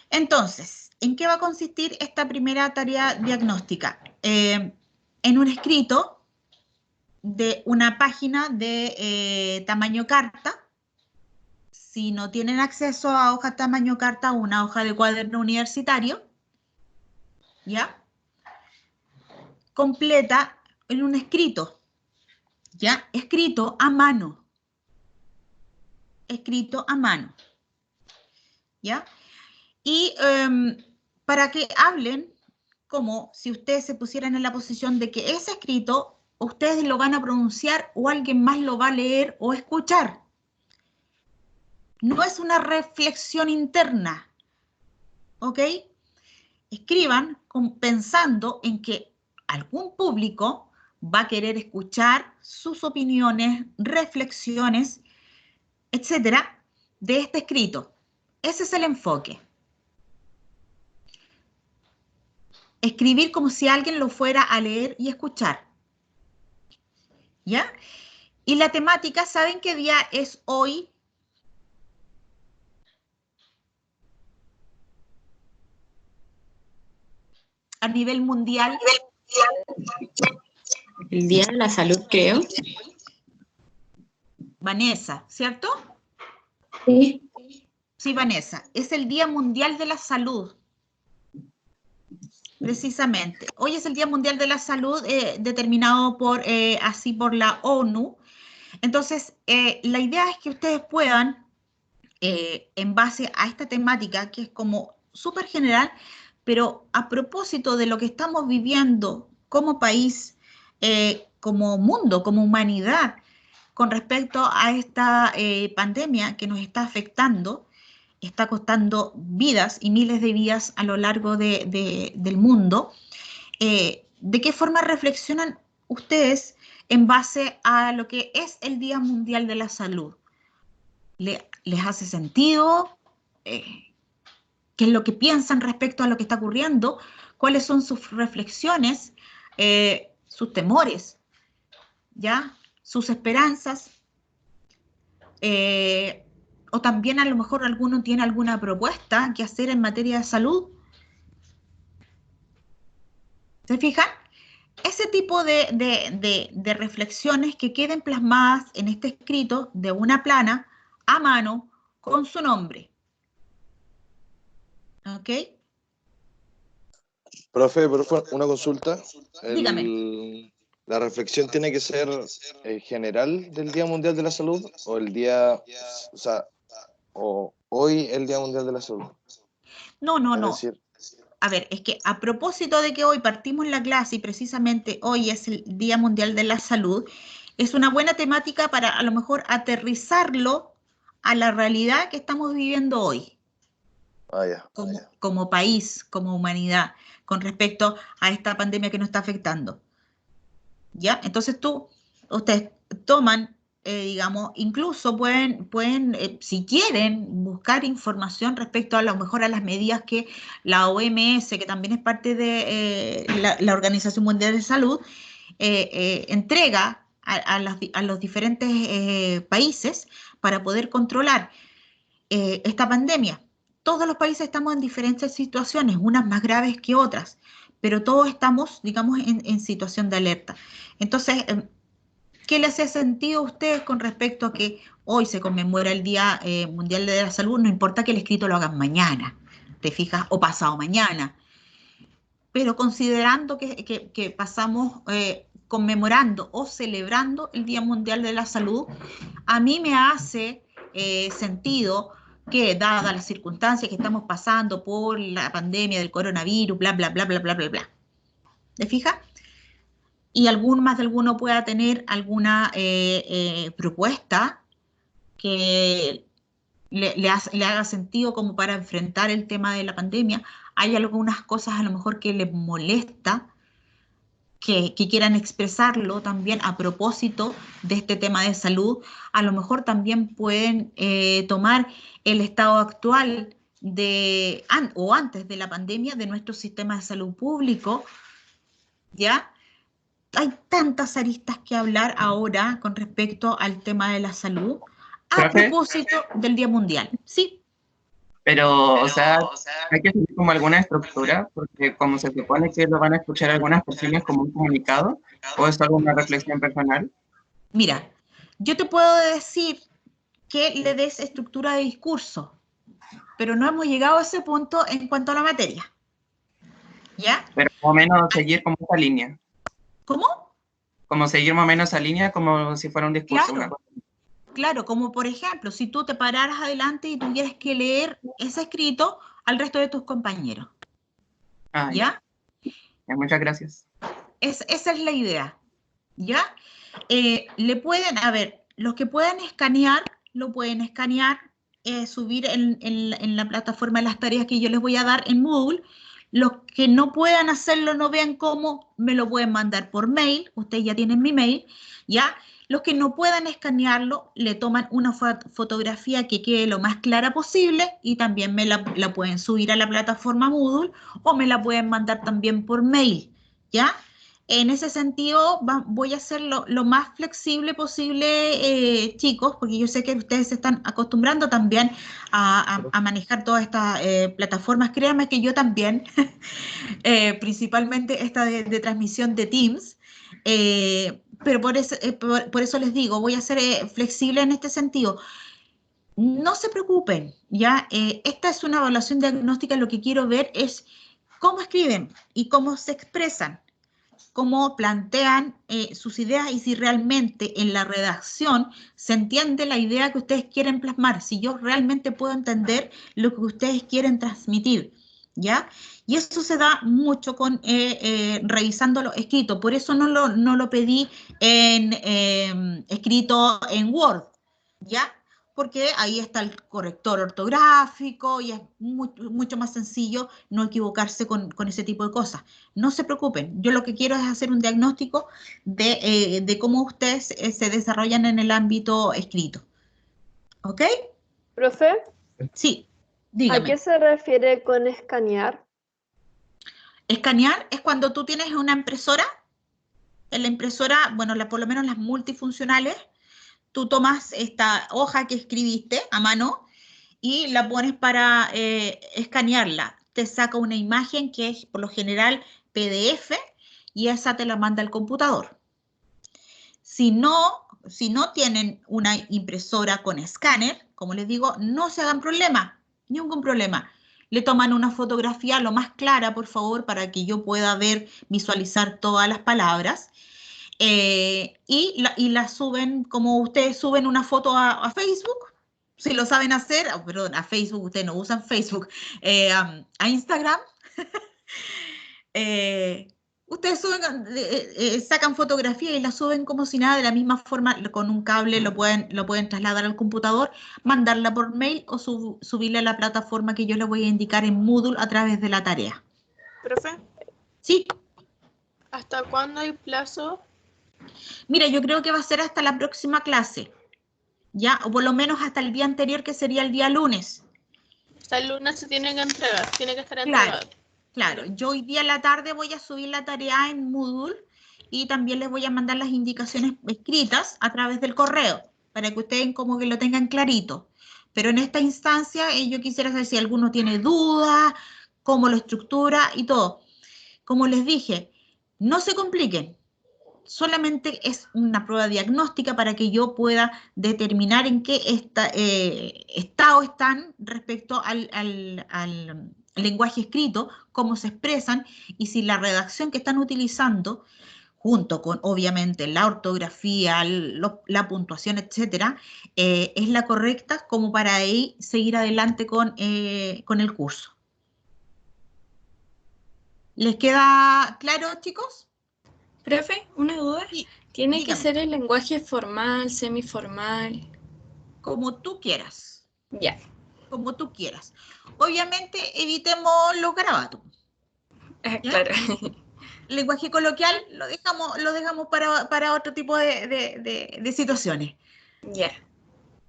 Speaker 1: Entonces, ¿en qué va a consistir esta primera tarea diagnóstica? En un escrito de una página de tamaño carta. Si no tienen acceso a hoja tamaño carta, una hoja de cuaderno universitario, ¿ya? Completa en un escrito, ¿ya? Escrito a mano. Escrito a mano, ¿ya? y para que hablen como si ustedes se pusieran en la posición de que ese escrito ustedes lo van a pronunciar o alguien más lo va a leer o escuchar. No es una reflexión interna, ¿ok? Escriban pensando en que algún público va a querer escuchar sus opiniones, reflexiones, etcétera, de este escrito. Ese es el enfoque. Escribir como si alguien lo fuera a leer y escuchar. ¿Ya? Y la temática, ¿saben qué día es hoy? A nivel mundial.
Speaker 11: El Día de la Salud, creo.
Speaker 1: Vanessa, ¿cierto?
Speaker 11: Sí.
Speaker 1: Sí, Vanessa. Es el Día Mundial de la Salud. Precisamente. Hoy es el Día Mundial de la Salud determinado por la ONU. Entonces, la idea es que ustedes puedan, en base a esta temática, que es como súper general, pero a propósito de lo que estamos viviendo como país, como mundo, como humanidad, con respecto a esta pandemia que nos está afectando, está costando vidas y miles de vidas a lo largo del mundo. ¿De qué forma reflexionan ustedes en base a lo que es el Día Mundial de la Salud? ¿Les hace sentido? ¿Qué es lo que piensan respecto a lo que está ocurriendo? ¿Cuáles son sus reflexiones, sus temores, ¿ya? Sus esperanzas? O también a lo mejor alguno tiene alguna propuesta que hacer en materia de salud. ¿Se fijan? Ese tipo de reflexiones que queden plasmadas en este escrito de una plana a mano con su nombre. ¿Ok?
Speaker 5: Profe, una consulta.
Speaker 1: Dígame.
Speaker 5: ¿La reflexión tiene que ser general del Día Mundial de la Salud o el día, o sea, o hoy el Día Mundial de la Salud?
Speaker 1: No.
Speaker 5: Es decir,
Speaker 1: a ver, es que a propósito de que hoy partimos la clase y precisamente hoy es el Día Mundial de la Salud, es una buena temática para a lo mejor aterrizarlo a la realidad que estamos viviendo hoy. Como país, como humanidad, con respecto a esta pandemia que nos está afectando. ¿Ya? Entonces ustedes toman, digamos, incluso pueden si quieren, buscar información respecto a lo mejor a las medidas que la OMS, que también es parte de la Organización Mundial de Salud, entrega a los diferentes países para poder controlar esta pandemia. Todos los países estamos en diferentes situaciones, unas más graves que otras, pero todos estamos, digamos, en situación de alerta. Entonces, ¿qué le hace sentido a ustedes con respecto a que hoy se conmemora el Día Mundial de la Salud? No importa que el escrito lo hagan mañana, ¿te fijas? O pasado mañana. Pero considerando que pasamos conmemorando o celebrando el Día Mundial de la Salud, a mí me hace sentido que, dadas las circunstancias que estamos pasando por la pandemia del coronavirus, bla, bla, bla, bla, bla, bla, bla. ¿Te fijas? Y más de alguno pueda tener alguna propuesta que le haga sentido como para enfrentar el tema de la pandemia. Hay algunas cosas a lo mejor que les molesta, que quieran expresarlo también a propósito de este tema de salud. A lo mejor también pueden tomar el estado actual o antes de la pandemia de nuestro sistema de salud público, ¿ya? Hay tantas aristas que hablar ahora con respecto al tema de la salud a propósito del Día Mundial. Sí.
Speaker 13: Pero, o sea, hay que seguir como alguna estructura, porque como se supone que lo van a escuchar algunas personas como un comunicado, ¿o es alguna reflexión personal?
Speaker 1: Mira, yo te puedo decir que le des estructura de discurso, pero no hemos llegado a ese punto en cuanto a la materia. ¿Ya?
Speaker 13: Pero más o menos seguir como esa línea.
Speaker 1: ¿Cómo?
Speaker 13: Como seguir más o menos esa línea, como si fuera un discurso.
Speaker 1: Claro. Claro, como por ejemplo, si tú te pararas adelante y tuvieras que leer ese escrito,
Speaker 14: al resto de tus compañeros.
Speaker 13: Ah,
Speaker 14: ¿Ya?
Speaker 13: Ya, muchas gracias.
Speaker 14: Esa es la idea. ¿Ya? Le pueden, a ver, los que pueden escanear, lo pueden escanear, subir en la plataforma de las tareas que yo les voy a dar en Moodle. Los que no puedan hacerlo, no vean cómo, me lo pueden mandar por mail. Ustedes ya tienen mi mail, ¿ya? Los que no puedan escanearlo, le toman una fotografía que quede lo más clara posible y también me la pueden subir a la plataforma Moodle o me la pueden mandar también por mail, ¿ya? En ese sentido, voy a ser lo más flexible posible, chicos, porque yo sé que ustedes se están acostumbrando también a manejar todas estas plataformas. Créanme que yo también, principalmente esta de transmisión de Teams, pero por eso les digo, voy a ser flexible en este sentido. No se preocupen, ¿ya? Esta es una evaluación diagnóstica, lo que quiero ver es cómo escriben y cómo se expresan, cómo plantean sus ideas y si realmente en la redacción se entiende la idea que ustedes quieren plasmar, si yo realmente puedo entender lo que ustedes quieren transmitir, ¿ya? Y eso se da mucho con revisando lo escrito, por eso no lo pedí en escrito en Word, ¿ya? Porque ahí está el corrector ortográfico y es mucho más sencillo no equivocarse con ese tipo de cosas. No se preocupen, yo lo que quiero es hacer un diagnóstico de cómo ustedes se desarrollan en el ámbito escrito. ¿Ok?
Speaker 9: Profe,
Speaker 14: Sí,
Speaker 9: ¿a
Speaker 14: dígame.
Speaker 9: qué se refiere con escanear?
Speaker 14: Escanear es cuando tú tienes una impresora, en la impresora, bueno, por lo menos las multifuncionales, tú tomas esta hoja que escribiste a mano y la pones para escanearla. Te saca una imagen que es por lo general PDF y esa te la manda el computador. Si no tienen una impresora con escáner, como les digo, no se hagan problema, ningún problema. Le toman una fotografía lo más clara, por favor, para que yo pueda ver, visualizar todas las palabras. Y la suben, como ustedes suben una foto a Facebook, si lo saben hacer, perdón, a Facebook, ustedes no usan Facebook, a Instagram, ustedes suben, sacan fotografía y la suben como si nada, de la misma forma, con un cable lo pueden trasladar al computador, mandarla por mail o subirla a la plataforma que yo les voy a indicar en Moodle a través de la tarea.
Speaker 15: Profe,
Speaker 14: Sí.
Speaker 15: ¿hasta cuándo hay plazo?
Speaker 14: Mira, yo creo que va a ser hasta la próxima clase, ¿ya? O por lo menos hasta el día anterior, que sería el día lunes.
Speaker 15: Hasta el lunes se tiene que entregar, tiene que estar entregado.
Speaker 14: Claro. Yo hoy día en la tarde voy a subir la tarea en Moodle y también les voy a mandar las indicaciones escritas a través del correo, para que ustedes como que lo tengan clarito. Pero en esta instancia yo quisiera saber si alguno tiene dudas, cómo lo estructura y todo. Como les dije, no se compliquen. Solamente es una prueba diagnóstica para que yo pueda determinar en qué estado están respecto al lenguaje escrito, cómo se expresan y si la redacción que están utilizando, junto con obviamente la ortografía, la puntuación, etcétera, es la correcta como para ahí seguir adelante con el curso. ¿Les queda claro, chicos?
Speaker 15: Profe, una duda. ¿Tiene
Speaker 14: dígame.
Speaker 15: que ser el lenguaje formal, semiformal?
Speaker 14: Como tú quieras.
Speaker 15: Ya.
Speaker 14: Como tú quieras. Obviamente evitemos los garabatos.
Speaker 15: Claro.
Speaker 14: El lenguaje coloquial lo dejamos para otro tipo de situaciones.
Speaker 15: Ya.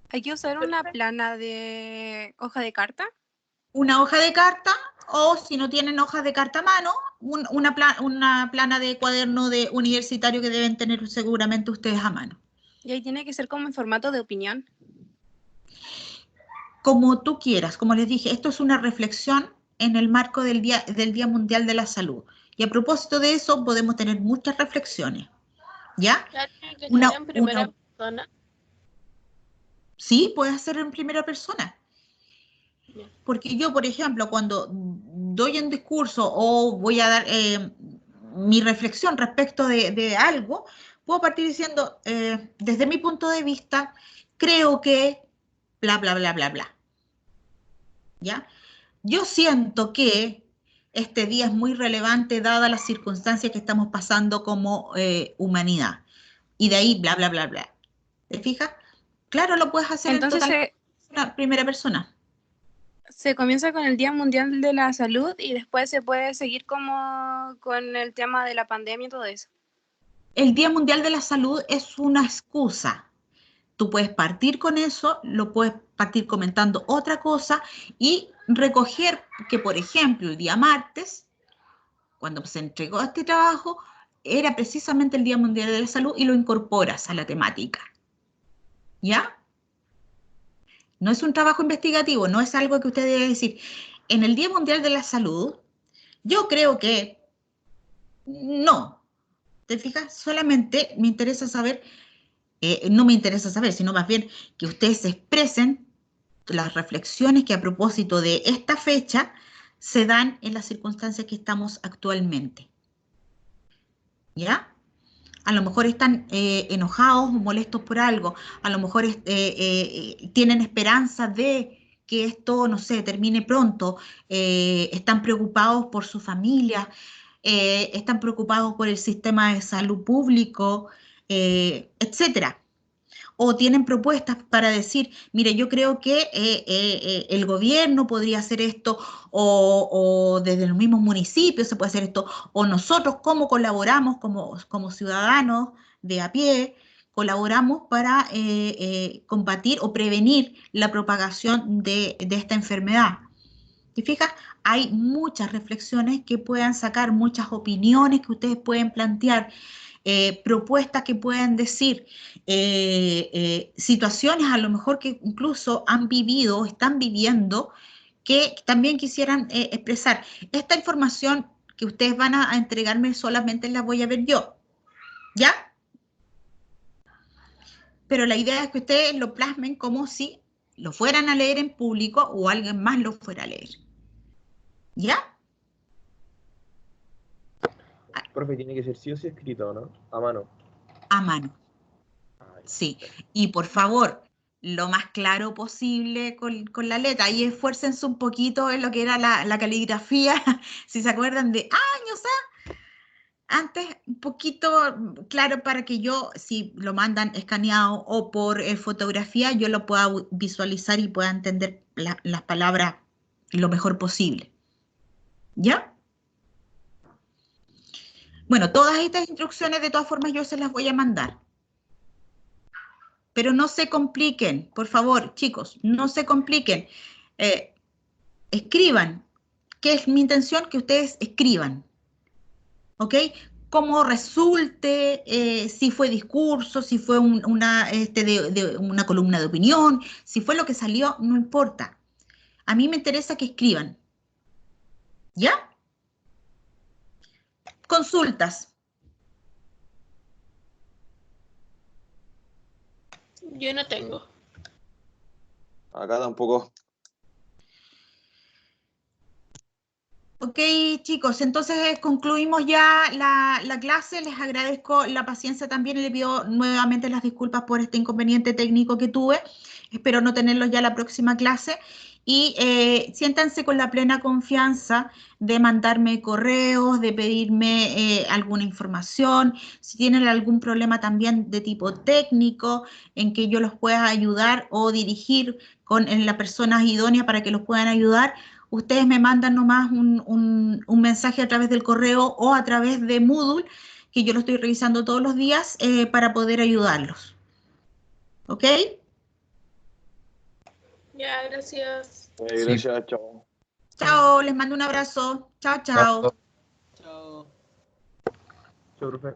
Speaker 12: ¿Hay que usar una plana de hoja de carta?
Speaker 14: Una hoja de carta, o si no tienen hojas de carta a mano, una plana de cuaderno universitario que deben tener seguramente ustedes a mano.
Speaker 12: ¿Y ahí tiene que ser como en formato de opinión?
Speaker 14: Como tú quieras, como les dije, esto es una reflexión en el marco del Día Mundial de la Salud. Y a propósito de eso, podemos tener muchas reflexiones. ¿Ya?
Speaker 15: ¿Tiene que ser en primera persona?
Speaker 14: Sí, puede ser en primera persona. Porque yo, por ejemplo, cuando doy un discurso o voy a dar mi reflexión respecto de algo, puedo partir diciendo, desde mi punto de vista, creo que bla, bla, bla, bla, bla. ¿Ya? yo siento que este día es muy relevante dadas las circunstancias que estamos pasando como humanidad. Y de ahí, bla, bla, bla, bla. ¿Te fijas? Claro, lo puedes hacer
Speaker 12: Entonces
Speaker 14: en una primera persona.
Speaker 12: se comienza con el Día Mundial de la Salud y después se puede seguir como con el tema de la pandemia y todo eso.
Speaker 14: El Día Mundial de la Salud es una excusa. Tú puedes partir con eso, lo puedes partir comentando otra cosa y recoger que, por ejemplo, el día martes, cuando se entregó este trabajo, era precisamente el Día Mundial de la Salud y lo incorporas a la temática. ¿Ya? No es un trabajo investigativo, no es algo que usted debe decir. En el Día Mundial de la Salud, yo creo que no. ¿Te fijas? Solamente me interesa saber, no me interesa saber, sino más bien que ustedes expresen las reflexiones que a propósito de esta fecha se dan en las circunstancias que estamos actualmente. ¿Ya? A lo mejor están enojados o molestos por algo, a lo mejor tienen esperanza de que esto, no sé, termine pronto, están preocupados por su familia, están preocupados por el sistema de salud público, etcétera. O tienen propuestas para decir, mire, yo creo que el gobierno podría hacer esto, o desde los mismos municipios se puede hacer esto, o nosotros cómo colaboramos como ciudadanos de a pie, colaboramos para combatir o prevenir la propagación de esta enfermedad. ¿Te fijas? Hay muchas reflexiones que puedan sacar, muchas opiniones que ustedes pueden plantear, propuestas que pueden decir, situaciones a lo mejor que incluso han vivido, están viviendo, que también quisieran expresar. Esta información que ustedes van a entregarme solamente la voy a ver yo, ¿ya? Pero la idea es que ustedes lo plasmen como si lo fueran a leer en público o alguien más lo fuera a leer. ¿Ya?
Speaker 10: Profe, tiene que ser sí o sí escrito, ¿no? A mano.
Speaker 14: A mano. Sí. Y por favor, lo más claro posible con la letra. Y esfuércense un poquito en lo que era la caligrafía. Si se acuerdan de años, antes, un poquito claro para que yo, si lo mandan escaneado o por fotografía, yo lo pueda visualizar y pueda entender las palabras lo mejor posible. ¿Ya? Bueno, todas estas instrucciones de todas formas yo se las voy a mandar. Pero no se compliquen, por favor, chicos, no se compliquen. Escriban. ¿Qué es mi intención? Que ustedes escriban. ¿Ok? Cómo resulte, si fue discurso, si fue una columna de opinión, si fue lo que salió, no importa. A mí me interesa que escriban. ¿Ya? Consultas.
Speaker 15: Yo no tengo.
Speaker 5: Acá tampoco.
Speaker 14: Ok, chicos, entonces concluimos ya la clase. Les agradezco la paciencia también y les pido nuevamente las disculpas por este inconveniente técnico que tuve. Espero no tenerlos ya la próxima clase. Y siéntanse con la plena confianza de mandarme correos, de pedirme alguna información. Si tienen algún problema también de tipo técnico, en que yo los pueda ayudar o dirigir en las personas idóneas para que los puedan ayudar, ustedes me mandan nomás un mensaje a través del correo o a través de Moodle, que yo lo estoy revisando todos los días para poder ayudarlos. ¿Ok?
Speaker 15: Ya, gracias.
Speaker 5: Gracias, chao.
Speaker 14: Chao, les mando un abrazo. Chao, chao.
Speaker 10: Chao, profe.